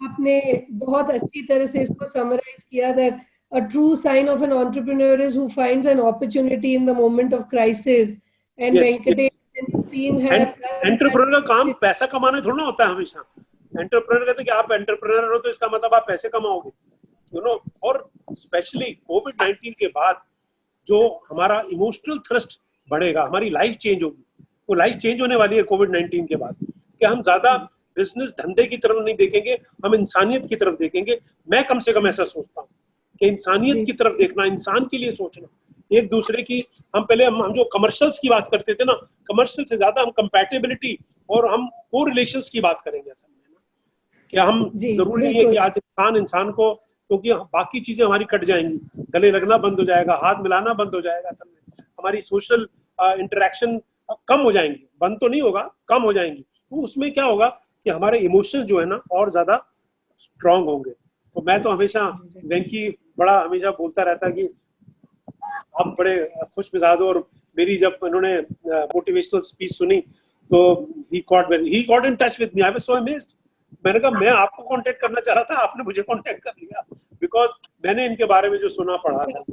आपने बहुत अच्छी तरह से इसको समराइज किया that a true sign of an entrepreneur is who finds an opportunity in the moment of crisis, and yes, Venkatesh and his team have entrepreneur का काम पैसा कमाना थोड़ा ना होता है हमेशा। एंटरप्रेन्योर कहते हैं कि आप एंटरप्रेन्योर हो तो इसका मतलब आप पैसे कमाओगे, यू नो। और स्पेशली कोविड-19 के बाद जो हमारा इमोशनल थ्रस्ट बढ़ेगा, हमारी लाइफ चेंज होगी, वो लाइफ चेंज होने वाली है कोविड-19 के बाद, कि हम ज्यादा बिजनेस धंधे की तरफ नहीं देखेंगे, हम इंसानियत की तरफ देखेंगे। मैं कम से कम ऐसा सोचता हूँ कि इंसानियत की तरफ देखना, इंसान के लिए सोचना, एक दूसरे की। हम पहले हम जो कमर्शियल्स की बात करते थे ना, कमर्शियल से ज्यादा हम कंपैटिबिलिटी और हम को रिलेशंस की बात करेंगे असल में ना, कि हम जरूरी नहीं है कि आज इंसान को, क्योंकि बाकी चीजें हमारी कट जाएंगी, गले लगना बंद हो जाएगा, हाथ मिलाना बंद हो जाएगा, असल में हमारी सोशल इंटरेक्शन कम हो जाएंगी, बंद तो नहीं होगा, कम हो जाएंगी। तो उसमें क्या होगा कि हमारे इमोशंस जो है ना और ज्यादा स्ट्रांग होंगे। तो मैं तो हमेशा वेंकी बड़ा हमेशा बोलता रहता कि आप बड़े खुश मिजाज हो, और मेरी जब उन्होंने मोटिवेशनल स्पीच सुनी तो he got in touch with me. I was so amazed. मैंने कहा मैं आपको कांटेक्ट करना चाह रहा था, आपने मुझे कांटेक्ट कर लिया, बिकॉज मैंने इनके बारे में जो सुना पढ़ा था।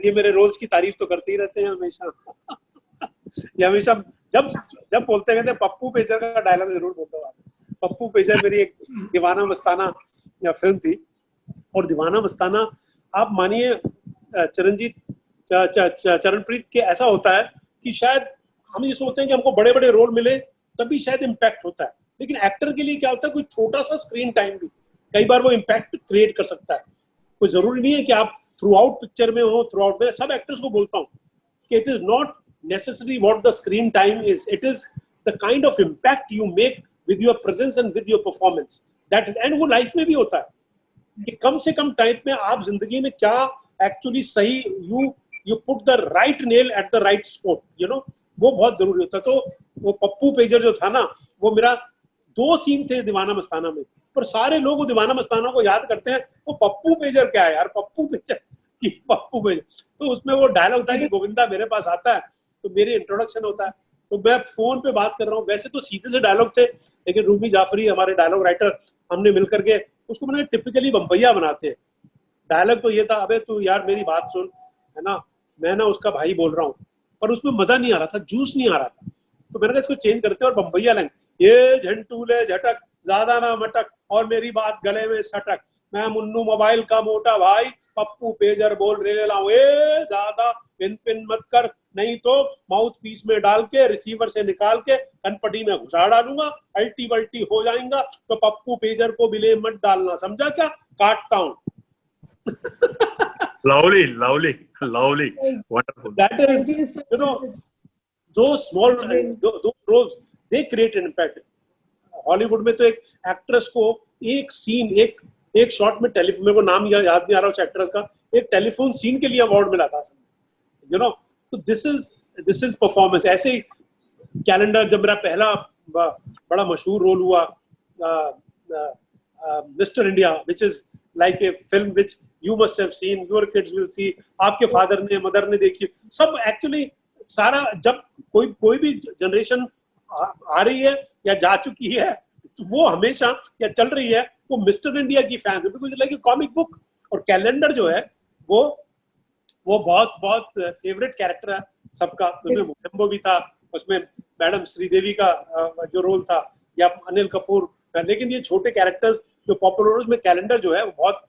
ये मेरे रोल्स की तारीफ तो करते ही रहते हैं हमेशा। ये हमेशा जब बोलते कहते पप्पू पेजर का डायलॉग जरूर बोलता हूँ। पप्पू पेजर मेरी एक दीवाना मस्ताना फिल्म थी, और दीवाना मस्ताना आप मानिए चरणप्रीत के ऐसा होता है कि शायद हम ये सोचते हैं कि हमको बड़े बड़े रोल मिले तभी शायद इम्पैक्ट होता है, लेकिन एक्टर के लिए क्या होता है, कोई छोटा सा स्क्रीन टाइम भी कई बार वो इम्पैक्ट क्रिएट कर सकता है। कोई जरूरी नहीं है कि आप थ्रू आउट पिक्चर में हो, थ्रू आउट में। सब एक्टर्स को बोलता हूँ कि it is not necessary what the screen time is, it is the kind of impact you make with your presence and with your performance, that is. And वो life में भी होता है कि कम से कम टाइम में आप जिंदगी में क्या एक्चुअली सही, you put the right nail at the right spot, you know, वो बहुत जरूरी होता है। तो वो पप्पू पेजर जो था ना, वो मेरा 2 सीन थे दीवाना मस्ताना में, पर सारे लोग वो दीवाना मस्ताना को याद करते हैं, वो पप्पू पेजर क्या है यार, पप्पू पेजर की पप्पू पेजर। तो उसमें वो डायलॉग था कि गोविंदा मेरे पास आता है तो मेरी इंट्रोडक्शन होता है, तो मैं फोन पे बात कर रहा हूँ। वैसे तो सीधे से डायलॉग थे, लेकिन रूमी जाफरी हमारे डायलॉग राइटर, हमने मिलकर के उसको मैंने टिपिकली बम्बैया बनाते हैं। डायलॉग तो ये था, अबे तू यार मेरी बात सुन, है ना, मैं ना उसका भाई बोल रहा हूँ, पर उसमें मजा नहीं आ रहा था, जूस नहीं आ रहा था, तो मैंने कहा इसको चेंज करते और बम्बैया लाइन, ये झंटूले झटक ज्यादा ना मटक और मेरी बात गले में सटक, मैं मुन्नू मोबाइल का मोटा भाई, पप्पू पेजर बोल रहे लाऊं, ए ज्यादा पिन पिन मत कर, नहीं तो माउथ पीस में डाल के रिसीवर से निकाल के कनपटी में घुसा डालूंगा, अल्टी बल्टी हो जाएगा, तो पप्पू पेजर को बिले मत डालना, समझा क्या, काटता हूं। Lovely, lovely, lovely, wonderful. That is, you know, those small, those roles, they create an impact. Hollywood में तो एक एक्ट्रेस को एक सीन, एक शॉट में टेलीफोन, मेरे को नाम याद नहीं आ रहा उस एक्ट्रेस का, एक टेलीफोन सीन के लिए अवार्ड मिला था, यू नो। तो दिस इज परफॉर्मेंस। ऐसे ही कैलेंडर, जब मेरा पहला बड़ा मशहूर रोल हुआ, mister India, which is like a film which you must have seen, your kids will see, आपके फादर ने, मदर ने देखी, सब एक्चुअली सारा, जब कोई भी जनरेशन आ रही है या जा चुकी है, तो वो हमेशा या चल रही है, वो मिस्टर इंडिया की फैन है, because like a comic book. और कैलेंडर जो है वो बहुत बहुत फेवरेट कैरेक्टर है सबका। उसमें मुकेम्बो भी था, उसमें मैडम श्रीदेवी का जो रोल था, या अनिल कपूर, लेकिन ये छोटे कैरेक्टर्स जो पॉपुलर हुए, उसमें कैलेंडर जो है वो बहुत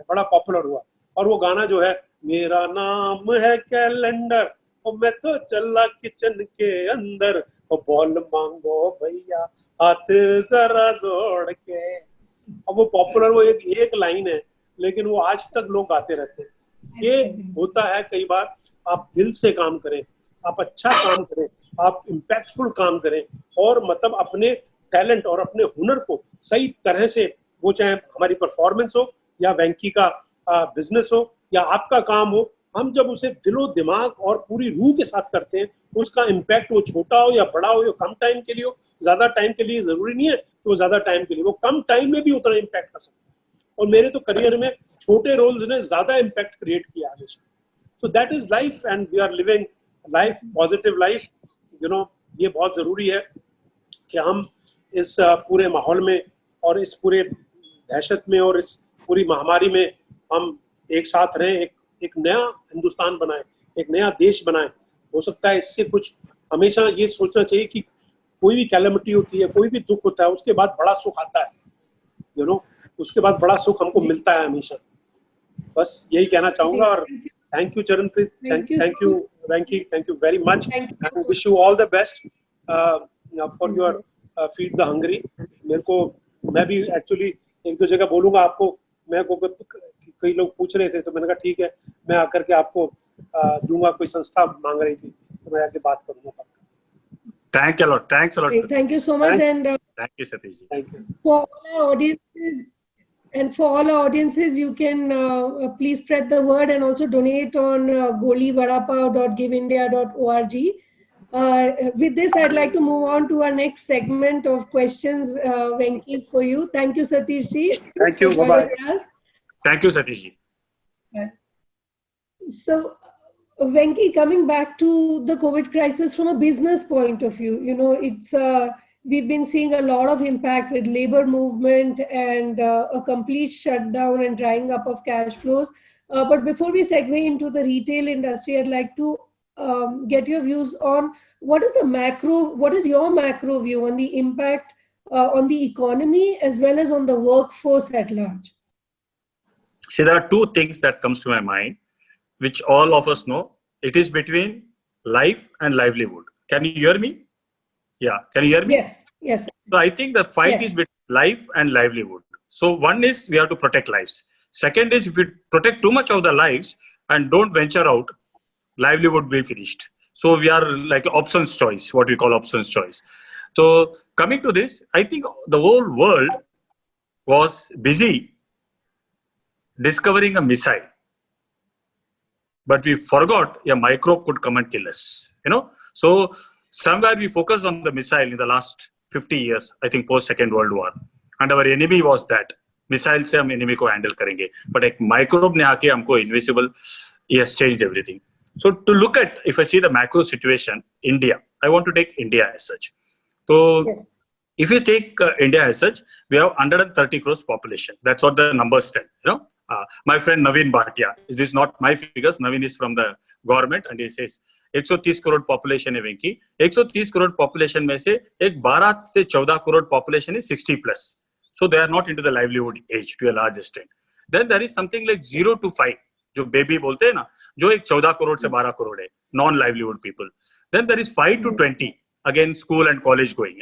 बड़ा पॉपुलर हुआ। और वो गाना जो है, मेरा नाम है कैलेंडर और मैं तो चला किचन के अंदर, और बॉल मांगो भैया हाथ जरा जोड़ के, अब वो पॉपुलर, वो एक लाइन है, लेकिन वो आज तक लोग गाते रहते हैं। ये होता है कई बार, आप दिल से काम करें, आप अच्छा काम करें, आप इम्पैक्टफुल काम करें, और मतलब अपने टैलेंट और अपने हुनर को सही तरह से, वो चाहे हमारी परफॉर्मेंस हो या वेंकी का बिजनेस हो या आपका काम हो, हम जब उसे दिलो दिमाग और पूरी रूह के साथ करते हैं, उसका इम्पैक्ट वो छोटा हो या बड़ा हो, या कम टाइम के लिए हो, ज्यादा टाइम के लिए जरूरी नहीं है कि वो ज्यादा टाइम के लिए, वो कम टाइम में भी उतना इम्पैक्ट कर सकता है। और मेरे तो करियर में छोटे रोल्स ने ज्यादा इम्पैक्ट क्रिएट किया हमेशा। So that is life and we are living life, positive life, you know. ये बहुत जरूरी है कि हम इस पूरे माहौल में और इस पूरे दहशत में और इस पूरी महामारी में हम एक साथ रहें, एक नया हिंदुस्तान बनाएं, एक नया देश बनाएं। हो सकता है इससे कुछ, हमेशा ये सोचना चाहिए कि कोई भी कैलेमिटी होती है, कोई भी दुख होता है, उसके बाद बड़ा सुख आता है, यू नो, उसके बाद बड़ा सुख हमको मिलता है हमेशा। बस यही कहना चाहूंगा। और thank you Charanpreet, thank you Venky, thank you very much, and wish you all the best for your feed the hungry. मेरे को, मैं भी एक्चुअली एक दो जगह बोलूंगा आपको, मैं को कई लोग पूछ रहे थे, तो मैंने कहा ठीक है, मैं आकर के आपको दूंगा, कोई संस्था मांग रही थी तो मैं आके बात करूंगा। Thanks a lot. Thanks a lot. Thank you so much. And thank you, Satish. Thank you. For all our audiences, you can please spread the word and also donate on golivadapao.giveindia.org. With this, I'd like to move on to our next segment of questions, Venki, for you. Thank you, Satish ji. Thank you. Bye-bye. Thank you, Satish ji. So, Venki, coming back to the COVID crisis from a business point of view, you know, it's we've been seeing a lot of impact with labor movement and a complete shutdown and drying up of cash flows. But before we segue into the retail industry, I'd like to get your views on what is your macro view on the impact on the economy as well as on the workforce at large? See, there are two things that comes to my mind, which all of us know. It is between life and livelihood. Can you hear me? Yeah, can you hear me? Yes, yes. So I think the fight is Yes. between life and livelihood. So one is we have to protect lives. Second is if we protect too much of the lives and don't venture out, livelihood will be finished. So we are like options choice, what we call options choice. So coming to this, I think the whole world was busy discovering a missile, but we forgot a microbe could come and kill us. So somewhere we focused on the missile in the last 50 years, I think post Second World War, and our enemy was that missile से हम enemy को handle करेंगे, but एक microbe ने आके हमको invisible, he has changed everything. So to look at, if I see the macro situation, India, I want to take India as such. So Yes. if you take India as such, we have 130 crores population. That's what the numbers tell. My friend Naveen Bhatia, this is not my figures. Naveen is from the government, and he says 130 crore population है वेंकी. 130 crore population में से एक 12 से 14 crore population is 60 plus. So they are not into the livelihood age to a large extent. Then there is something like 0 to 5, जो baby बोलते हैं ना, जो एक 14 crore से 12 crore है, non-livelihood people. Then there is 5 to 20, again school and college going,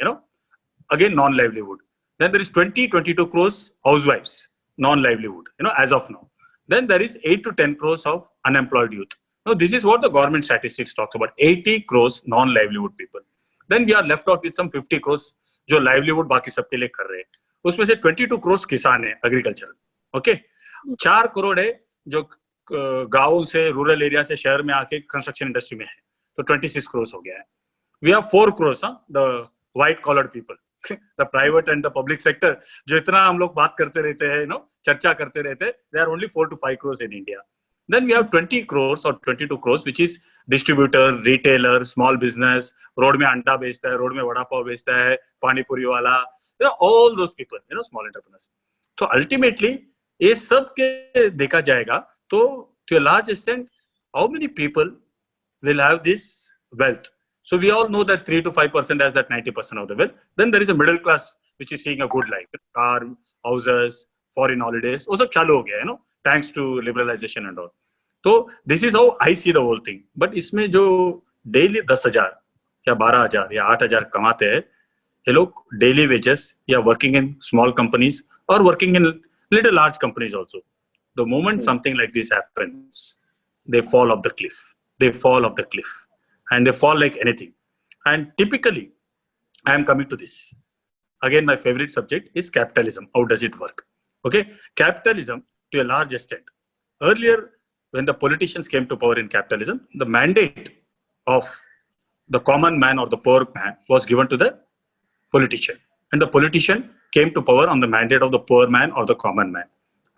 again non-livelihood. Then there is 22 crores housewives, non-livelihood, as of now. Then there is 8 to 10 crores of unemployed youth. Now this is what the government statistics talks about, 80 crores non-livelihood people. Then we are left out with some 50 crores जो livelihood बाकी सबके लिए कर रहे हैं. उसमें से 22 crores किसान है, agricultural. Okay? 4 crore है जो गाँव से रूरल एरिया से शहर में आके कंस्ट्रक्शन इंडस्ट्री में है, तो 26 crores हो गया है. We have 4 crores, the white collared people, the private and the public sector, जो इतना हम लोग बात करते रहते हैं, चर्चा करते रहते हैं, they are only 4 to 5 crores in India. Then we have 20 crores or 22 crores, which is distributor, retailer, small business, road में अंडा बेचता है, road में वड़ा पाव बेचता है, पानी पूरी वाला, all those people, small entrepreneurs. So ultimately, ये सब के देखा जाएगा, तो to a large extent, how many people will have this wealth? So we all know that 3 to 5% has that 90% of the wealth. Then there is a middle class which is seeing a good life, car, houses, foreign holidays. वो सब चालू हो गया, thanks to liberalization and all. So this is how I see the whole thing. But इसमें जो daily 10,000 या 12,000 या 8,000 कमाते हैं, ये लोग daily wages या working in small companies or working in little large companies also. The moment something like this happens, they fall off the cliff. They fall off the cliff. And they fall like anything. And typically, I am coming to this. Again, my favorite subject is capitalism. How does it work? Okay, capitalism to a large extent. Earlier, when the politicians came to power in capitalism, the mandate of the common man or the poor man was given to the politician. And the politician came to power on the mandate of the poor man or the common man.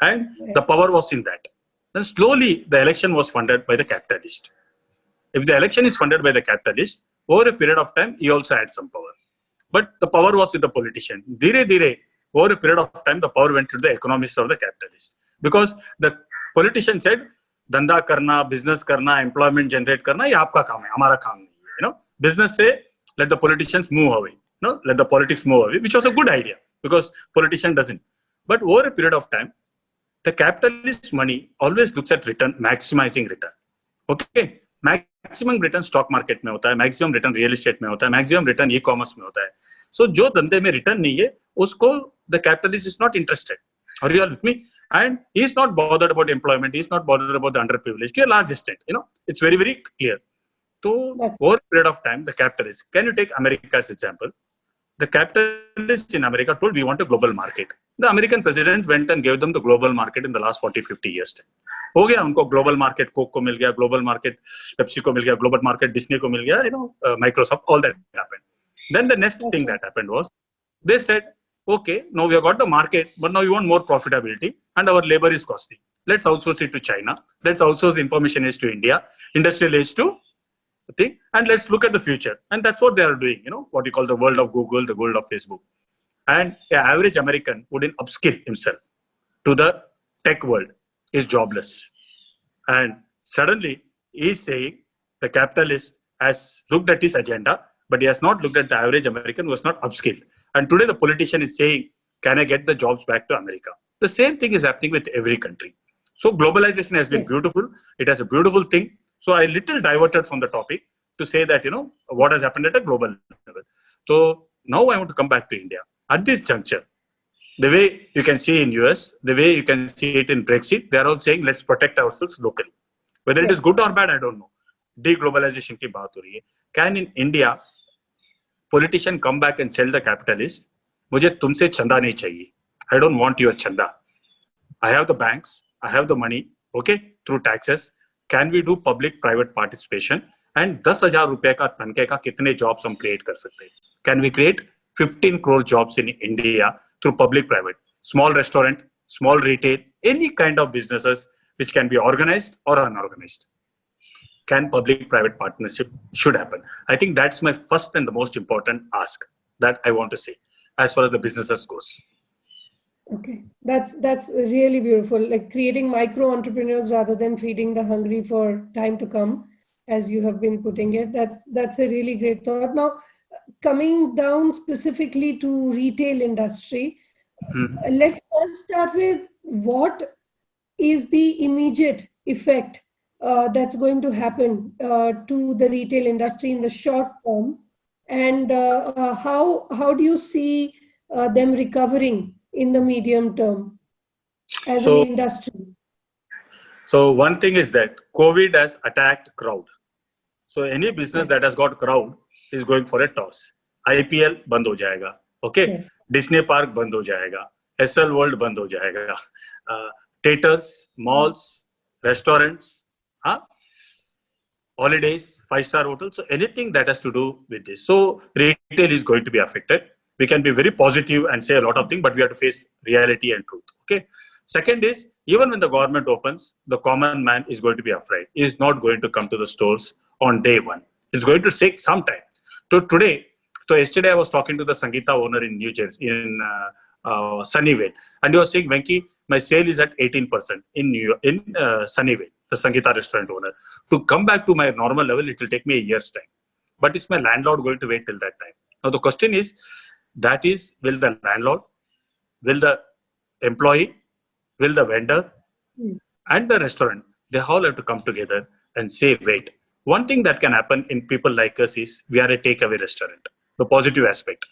And the power was in that. Then slowly, the election was funded by the capitalist. If the election is funded by the capitalist, over a period of time, he also had some power. But the power was with the politician. Dire, over a period of time, the power went to the economists or the capitalists. Because the politician said, धंधा करना, business करना, employment generate करना, ये आपका काम है, हमारा काम नहीं है. Business say, let the politicians move away. Let the politics move away, which was a good idea because politician doesn't. But over a period of time, the capitalist money always looks at return, maximizing return. Okay, maximum return stock market में होता है, maximum return real estate में होता है, maximum return e-commerce में होता है. So जो धंधे में return नहीं है, उसको the capitalist is not interested. Are you all with me? And he is not bothered about employment. He is not bothered about the underprivileged to a large extent. It's very, very clear. So over a period of time, the capitalists, can you take America as example? The capitalists in America told we want a global market. The American president went and gave them the global market in the last 40-50 years. हो गया उनको global market, Coke को मिल गया, global market, Pepsi को मिल गया, global market, Disney को मिल गया, Microsoft, all that happened. Then the next thing that happened was, they said, okay, now we have got the market, but now you want more profitability and our labor is costly. Let's outsource it to China. Let's outsource information age to India, industrial age to thing, and let's look at the future. And that's what they are doing, what you call the world of Google, the world of Facebook. And an average American wouldn't upskill himself to the tech world, is jobless. And suddenly he is saying the capitalist has looked at his agenda, but he has not looked at the average American who was not upskilled. And today the politician is saying, can I get the jobs back to America? The same thing is happening with every country. So globalization has been beautiful. It has a beautiful thing. So I little diverted from the topic. to say that, what has happened at a global level. So now I want to come back to India. At this juncture, the way you can see in US, the way you can see it in Brexit, they are all saying, let's protect ourselves locally. Whether it is good or bad, I don't know. Deglobalization की बात हो रही है. Can in India, politician come back and tell the capitalist, मुझे तुमसे चंदा नहीं चाहिए. I don't want your chanda. I have the banks, I have the money, okay, through taxes. Can we do public-private participation? And 10,000 रुपए का तनखे का कितने jobs हम create कर सकते हैं? Can we create 15 crore jobs in India through public-private? Small restaurant, small retail, any kind of businesses which can be organized or unorganized. Can public-private partnership should happen? I think that's my first and the most important ask that I want to say as far as the businesses goes. Okay, that's really beautiful. Like creating micro entrepreneurs rather than feeding the hungry for time to come, as you have been putting it. That's a really great thought. Now, coming down specifically to retail industry, let's first start with what is the immediate effect that's going to happen to the retail industry in the short term, and how do you see them recovering in the medium term as an industry? So one thing is that COVID has attacked crowd. So any business that has got crowd is going for a toss. IPL बंद हो जाएगा, okay? Disney Park बंद हो जाएगा, SL World बंद हो जाएगा, theaters, malls, restaurants, holidays, 5-star hotels. So anything that has to do with this. So retail is going to be affected. We can be very positive and say a lot of things, but we have to face reality and truth. Okay. Second is, even when the government opens, the common man is going to be afraid. He is not going to come to the stores on day one. It's going to take some time. So yesterday I was talking to the Sangeeta owner in New Jersey, in Sunnyvale, and he was saying, Venki, my sale is at 18% in Sunnyvale, the Sangeeta restaurant owner. To come back to my normal level, it will take me a year's time. But is my landlord going to wait till that time? Now the question is, will the landlord, will the employee, will the vendor, and the restaurant, they all have to come together and say, wait. One thing that can happen in people like us is, we are a takeaway restaurant. The positive aspect.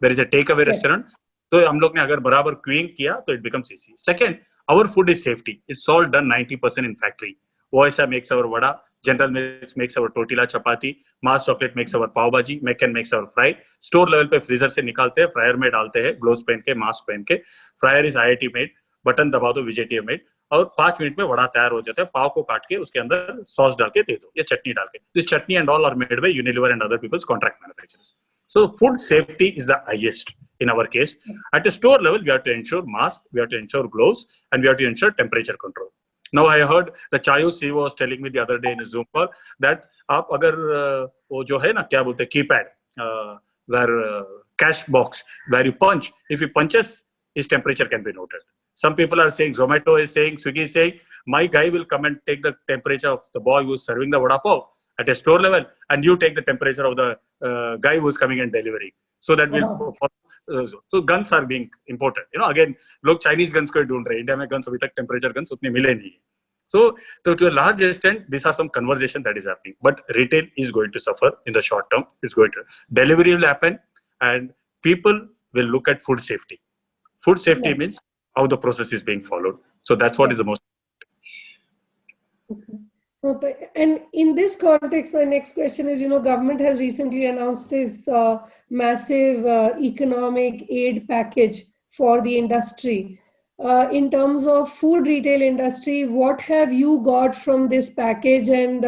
There is a takeaway restaurant. So, हम लोग ने अगर बराबर queuing किया, so it becomes easy. Second, our food is safety. It's all done 90% in factory. OSA makes our vada, General Mills makes our tortilla chapati, Mars Chocolate makes our pav bhaji, Meccan makes our fry. Store level पे freezer से निकालते हैं, fryer में डालते हैं, gloves पहन के, mask पहन के. Fryer is IIT made, button दबा दो VJT made. और 5 मिनट में वड़ा तैयार हो जाता है. पाव को काट के उसके अंदर सॉस डाल के दे दो या चटनी डाल के. This chutney and all are made by Unilever and other people's contract manufacturers. So food safety is the highest in our case. At a store level, we have to ensure mask, we have to ensure gloves, and we have to ensure temperature control. Now I heard the Chayo CEO was telling me the other day in a Zoom call that आप अगर वो जो है ना क्या बोलते हैं keypad, where cash box where you punch, if you punches, his temperature can be noted. Some people are saying, Zomato is saying, Swiggy is saying, my guy will come and take the temperature of the boy who's serving the vada pav at a store level, and you take the temperature of the guy who's coming and delivering. So that will so guns are being imported. Again, लोग Chinese guns को ढूंढ रहे हैं. India में guns अभी तक temperature guns उतने मिले नहीं. So to a large extent, these are some conversation that is happening. But retail is going to suffer in the short term. It's going to delivery will happen, and people will look at food safety. Food safety means how the process is being followed. So that's what is the most. Okay. And in this context, my next question is, government has recently announced this massive economic aid package for the industry. In terms of food retail industry, what have you got from this package, and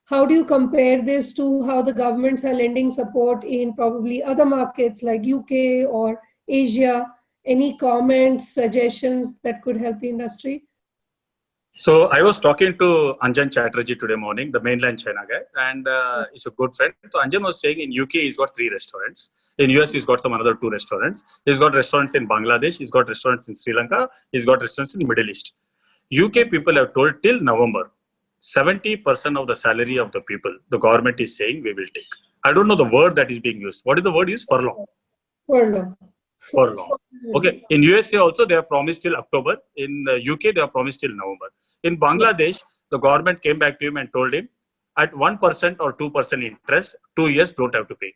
how do you compare this to how the governments are lending support in probably other markets like UK or Asia? Any comments, suggestions that could help the industry? So I was talking to Anjan Chatterjee today morning, the mainland China guy, and he's a good friend. So Anjan was saying in UK he's got 3 restaurants. In US he's got some another 2 restaurants. He's got restaurants in Bangladesh. He's got restaurants in Sri Lanka. He's got restaurants in the Middle East. UK people have told till November, 70% of the salary of the people, the government is saying we will take. I don't know the word that is being used. What is the word used? Furlough. Furlough. Okay. In USA also they have promised till October. In UK they have promised till November. In Bangladesh, the government came back to him and told him, at 1% or 2% interest, 2 years don't have to pay.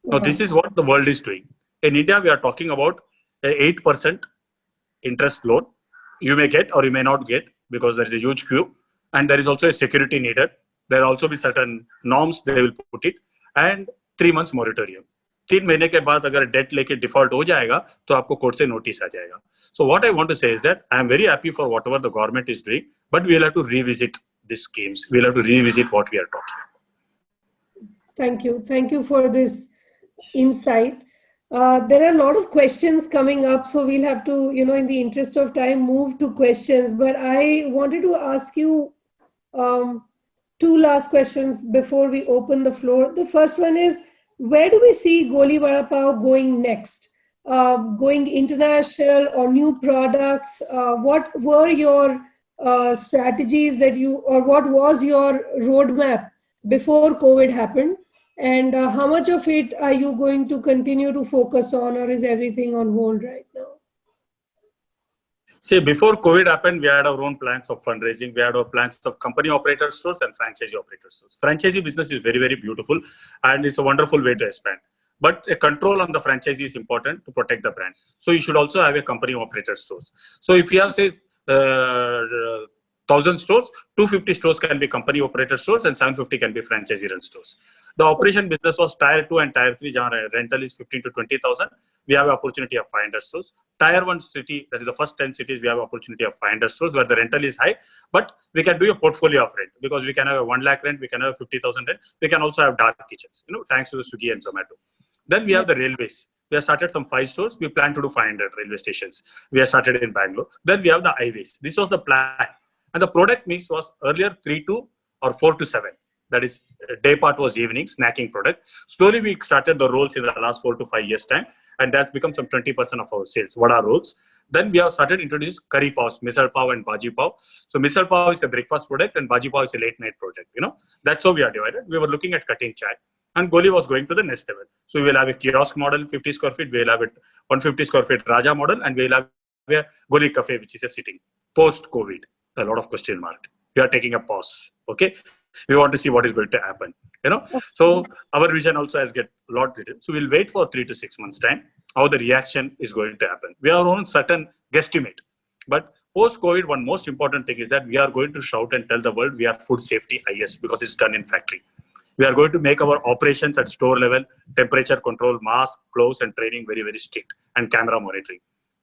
Now, this is what the world is doing. In India, we are talking about a 8% interest loan. You may get or you may not get because there is a huge queue, and there is also a security needed. There will also be certain norms they will put it, and 3 months moratorium. 3 महीने के बाद अगर date लेके default हो जाएगा तो आपको court से नोटिस आ जाएगा. So what I want to say is that I am very happy for whatever the government is doing, but we will have to revisit these schemes. We will have to revisit what we are talking about. Thank you for this insight. There are a lot of questions coming up, so we'll have to, in the interest of time, move to questions. But I wanted to ask you 2 last questions before we open the floor. The first one is, where do we see Goli Vada Pav going next? Going international or new products? What were your strategies or what was your roadmap before COVID happened? And how much of it are you going to continue to focus on, or is everything on hold right now? See, before COVID happened, we had our own plans of fundraising. We had our plans of company operator stores and franchisee operator stores. Franchisee business is very, very beautiful, and it's a wonderful way to expand. But a control on the franchisee is important to protect the brand. So you should also have a company operator stores. So if you have, say, 1,000 stores, 250 stores can be company operator stores and 750 can be franchisee run stores. The operation business was tier 2 and tier 3, where rental is 15 to 20,000. We have opportunity of 500 stores. Tier 1 city, that is the first 10 cities, we have opportunity of 500 stores where the rental is high, but we can do a portfolio of rent because we can have a 1 lakh rent, we can have 50,000 rent, we can also have dark kitchens, thanks to the Swiggy and Zomato. Then we have the railways. We have started some 5 stores. We plan to do 500 railway stations. We have started in Bangalore. Then we have the highways. This was the plan. And the product mix was earlier 3 to or 4 to 7. That is, day part was evening, snacking product. Slowly we started the rolls in the last 4 to 5 years time. And that's become some 20% of our sales. What are rolls? Then we have started introducing curry paws, misal pav and bhaji pav. So misal pav is a breakfast product and bhaji pav is a late night project. That's how we are divided. We were looking at cutting chai. And Goli was going to the next level. So we will have a kiosk model, 50 square feet. We will have a 150 square feet Raja model. And we will have a Goli Cafe, which is a sitting. Post-COVID, a lot of question mark. We are taking a pause. Okay. We want to see what is going to happen. So our vision also has get a lot written. So we'll wait for 3 to 6 months time, how the reaction is going to happen. We are on certain guesstimate. But post-COVID, one most important thing is that we are going to shout and tell the world we are food safety highest because it's done in factory. We are going to make our operations at store level, temperature control, mask, gloves, and training very, very strict, and camera monitoring.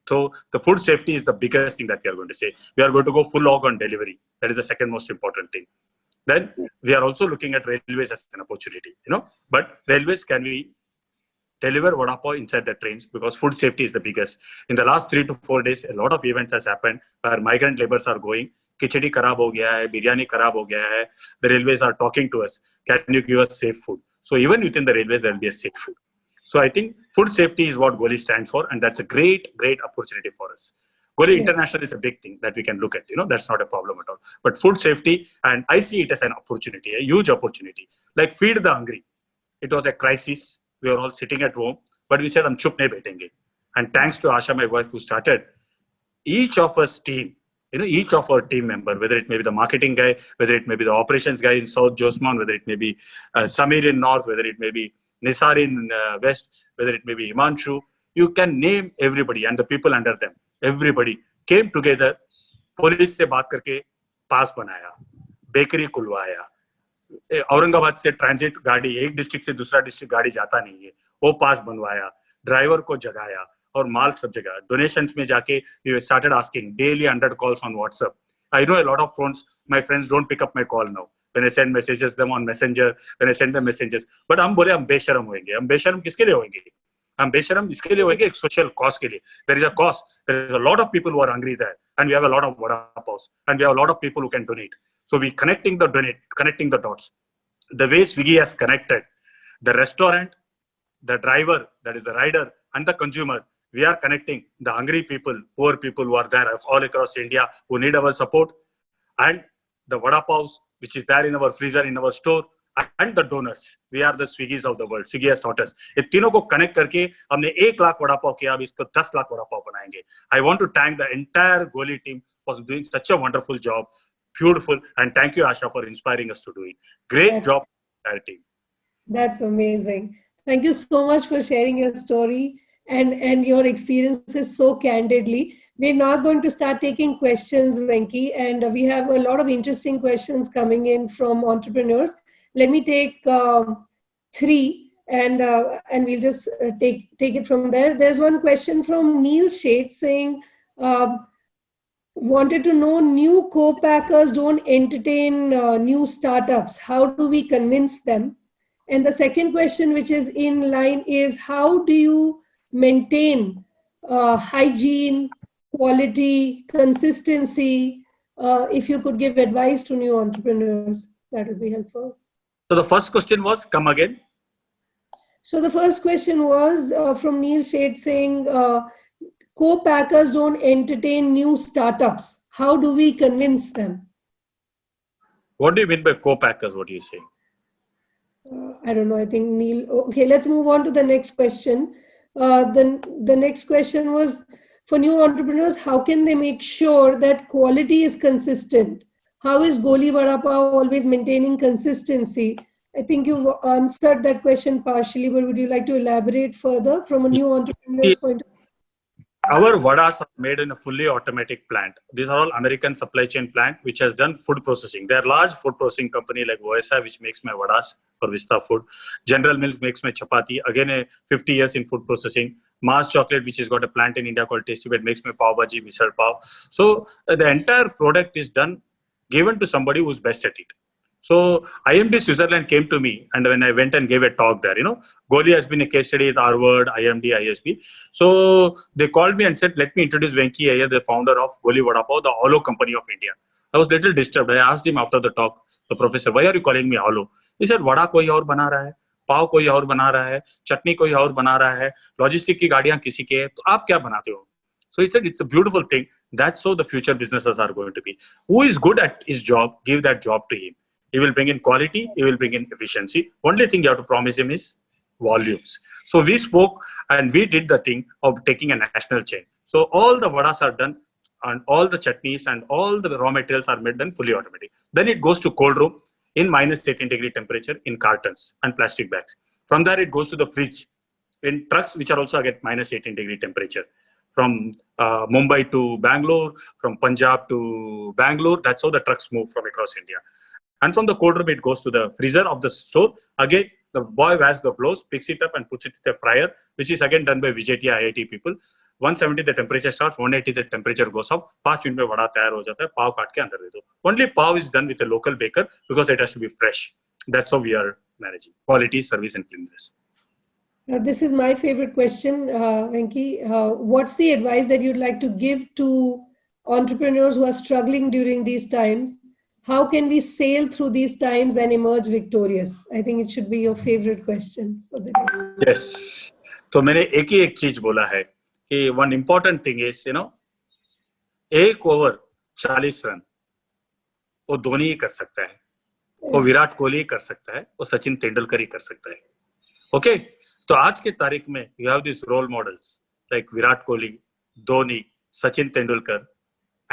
So the food safety is the biggest thing that we are going to say. We are going to go full log on delivery. That is the second most important thing. Then we are also looking at railways as an opportunity, But railways, can we deliver vada pav inside the trains? Because food safety is the biggest. In the last 3 to 4 days, a lot of events has happened where migrant laborers are going. Khichdi kharab ho gaya hai, biryani kharab ho gaya hai. The railways are talking to us. Can you give us safe food? So even within the railways, there will be a safe food. So I think food safety is what Goli stands for, and that's a great, great opportunity for us. Goli International is a big thing that we can look at. That's not a problem at all. But food safety, and I see it as an opportunity, a huge opportunity. Like feed the hungry. It was a crisis. We were all sitting at home, but we said, "Hum chup nahi baithenge." And thanks to Asha, my wife, who started, each of us team. Each of our team member, whether it may be the marketing guy, whether it may be the operations guy in South Josman, whether it may be Samir in North, whether it may be Nisar in West, whether it may be Himanshu, you can name everybody and the people under them. Everybody came together, police से बात करके पास बनाया, bakery खुलवाया, औरंगाबाद से transit गाड़ी एक district से दूसरा डिस्ट्रिक्ट गाड़ी जाता नहीं है, वो पास बनवाया, ड्राइवर को जगाया, और माल सब जगह डोनेशंस में जाके we started asking daily 100 calls on WhatsApp. I know a lot of phones, my friends don't pick up my call now when I send messages them on Messenger, when I send them messages. But हम बोले हम बेशरम होंगे. हम बेशरम किसके लिए होंगे? हम बेशरम इसके लिए होंगे एक social cause के लिए. There is a cause. There is a lot of people who are hungry there, and we have a lot of vada pavs, and we have a lot of people who can donate. So we connecting the dots. The way Swiggy has connected the restaurant, the driver, that is the rider, and the consumer. We are connecting the hungry people, poor people who are there all across India who need our support, and the vada pavs, which is there in our freezer, in our store, and the donors. We are the Swiggies of the world. Swiggy has taught us. ये तीनों को connect करके हमने 1 lakh vada pav किया, अब इसको 10 lakh vada pav बनाएंगे. I want to thank the entire Goli team for doing such a wonderful job. beautiful. And thank you, Asha, for inspiring us to do it. Great job, entire team. That's amazing. Thank you so much for sharing your story and your experiences so candidly. We're now going to start taking questions, Venki, and we have a lot of interesting questions coming in from entrepreneurs. Let me take three, and we'll just take it from there. There's one question from Neil Shade saying, wanted to know, new co-packers don't entertain new startups. How do we convince them? And the second question, which is in line, is how do you maintain hygiene, quality, consistency? If you could give advice to new entrepreneurs, that would be helpful. So the first question was, come again. So the first question was from Neil Shade saying, co-packers don't entertain new startups. How do we convince them? What do you mean by co-packers? What do you say? I don't know. I think Neil. Okay, let's move on to the next question. The next question was for new entrepreneurs. How can they make sure that quality is consistent? How is Goli Vada Pav always maintaining consistency? I think you've answered that question partially, but would you like to elaborate further from a new entrepreneur's point of view? Our vadas are made in a fully automatic plant. These are all American supply chain plant, which has done food processing. They are large food processing company like OSI, which makes my vadas for Vista Food. General Milk makes my chapati. Again, 50 years in food processing. Mars Chocolate, which has got a plant in India called Tasty Bed, makes my pav bhaji, misal pav. So the entire product is done, given to somebody who's best at it. So IMD Switzerland came to me, and when I went and gave a talk there, Goli has been a case study at Harvard, IMD, ISB. So they called me and said, let me introduce Venki Iyer, the founder of Goli Vada Pav, the Hollow company of India. I was a little disturbed. I asked him after the talk, the professor, why are you calling me Hollow? He said, vada koi aur bana raha hai, pav koi aur bana raha hai, chutney koi aur bana raha hai, logistic ki gaadiyan kisi ke hai, to aap kya banate ho? So he said, it's a beautiful thing. That's how the future businesses are going to be. Who is good at his job, give that job to him. He will bring in quality, he will bring in efficiency. Only thing you have to promise him is volumes. So we spoke and we did the thing of taking a national chain. So all the vadas are done and all the chutneys and all the raw materials are made done fully automatic. Then it goes to cold room in -18° temperature in cartons and plastic bags. From there it goes to the fridge in trucks which are also at -18° temperature. From Mumbai to Bangalore, from Punjab to Bangalore, that's how the trucks move from across India. And from the cold room, it goes to the freezer of the store. Again, the boy wears the gloves, picks it up and puts it in the fryer, which is again done by VJT IIT people. 170 the temperature starts, 180 the temperature goes up. 5 minutes में वड़ा तैयार हो जाता है, पाव काट के अंदर दे दो. Only pav is done with a local baker because it has to be fresh. That's how we are managing quality, service, and cleanliness. This is my favorite question, Venki. What's the advice that you'd like to give to entrepreneurs who are struggling during these times? How can we sail through these times and emerge victorious? I think it should be your favorite question for the day. Yes. तो मैंने एक ही एक चीज बोला है कि one important thing is, एक over 40 run वो धोनी ही कर सकता है, वो विराट कोहली ही कर सकता है, वो सचिन तेंदुलकर ही कर सकता है. ओके, तो आज के तारीख में you have these role models like Virat Kohli, Dhoni, Sachin Tendulkar,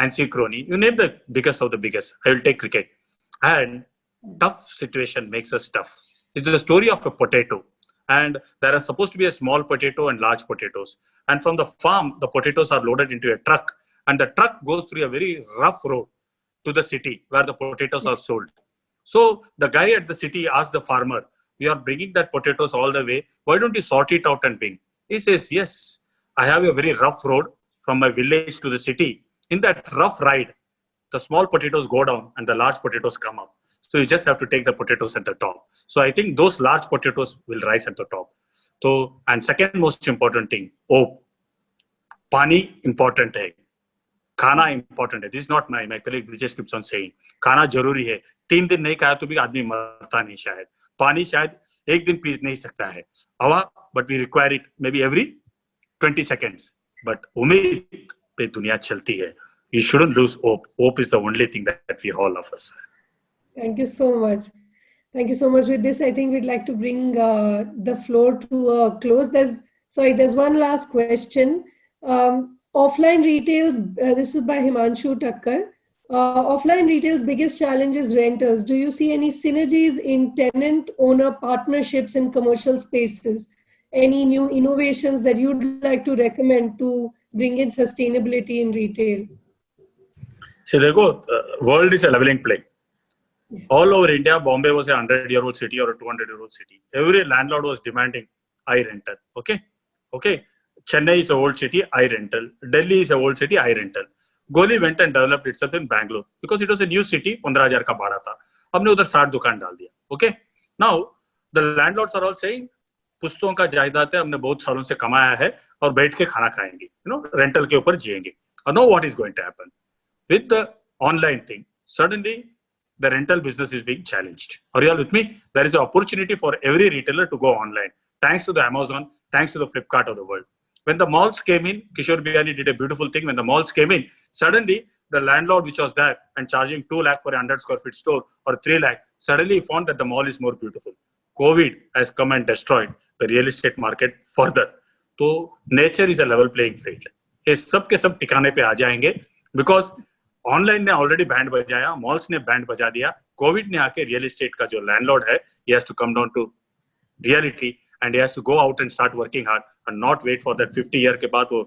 Ansi Crony, you name the biggest of the biggest. I will take cricket. And tough situation makes us tough. It's the story of a potato. And there are supposed to be a small potato and large potatoes. And from the farm, the potatoes are loaded into a truck. And the truck goes through a very rough road to the city where the potatoes are sold. So the guy at the city asked the farmer, we are bringing that potatoes all the way. Why don't you sort it out and bring? He says, yes, I have a very rough road from my village to the city. In that rough ride, the small potatoes go down and the large potatoes come up. So you just have to take the potatoes at the top. So I think those large potatoes will rise at the top. So, and second most important thing, hope. Pani important hai. Khana important hai. This is not my colleague Brijesh keeps on saying. Khana jaruri hai. 3 दिन नहीं खाया तो भी आदमी मरता नहीं शायद. पानी शायद एक दिन पी नहीं सकता है. हवा, but we require it maybe every 20 seconds. But उम्मीद पे दुनिया चलती है. You shouldn't lose hope. Hope is the only thing that we all of us. Thank you so much. Thank you so much. With this, I think we'd like to bring the floor to a close. There's one last question. Offline retails, this is by Himanshu Thakkar. offline retail's biggest challenge is rentals. Do you see any synergies in tenant-owner partnerships in commercial spaces? Any new innovations that you'd like to recommend to bring in sustainability in retail? See, world is a leveling playing. All over India, Bombay was a 100-year-old city or a 200-year-old city. Every landlord was demanding I-rental. Okay. Chennai is an old city, I-rental. Delhi is an old city, I-rental. Goli went and developed itself in Bangalore because it was a new city. 15,000 का भाड़ा था. हमने उधर 60 दुकान डाल दिया. Okay. Now the landlords are all saying, पुस्तकों का जायदाद है, हमने बहुत सालों से कमाया है और बैठ के खाना खाएंगे. Rental के ऊपर जिएंगे. And now what is going to happen with the online thing? Suddenly the rental business is being challenged. Are you all with me? There is an opportunity for every retailer to go online. Thanks to the Amazon, thanks to the Flipkart of the world. When the malls came in, Kishore Biyani did a beautiful thing. When the malls came in, suddenly the landlord which was there and charging 2 lakh for a 100 square feet store or 3 lakh, suddenly he found that the mall is more beautiful. COVID has come and destroyed the real estate market further. So nature is a level playing field. ये सब के सब टिकाने पे आ जाएंगे because online ने already band बजाया, malls ने band बजा दिया, कोविड ने आके रियल एस्टेट का जो लैंडलॉर्ड है, he has to come down to reality and he has to go out and start working hard and not wait for that 50 year के बाद वो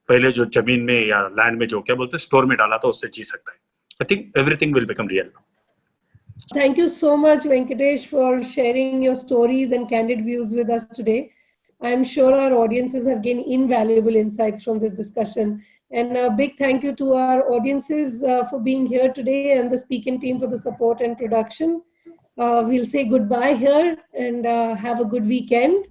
पहले जो जमीन में या लैंड में जो क्या बोलते हैं स्टोर में डाला था उससे जी सकता है. I think everything will become real now. Thank you so much, Venkatesh, for sharing your stories and candid views with us today. I'm sure our audiences have gained invaluable insights from this discussion. And a big thank you to our audiences for being here today and the speaking team for the support and production. We'll say goodbye here and have a good weekend.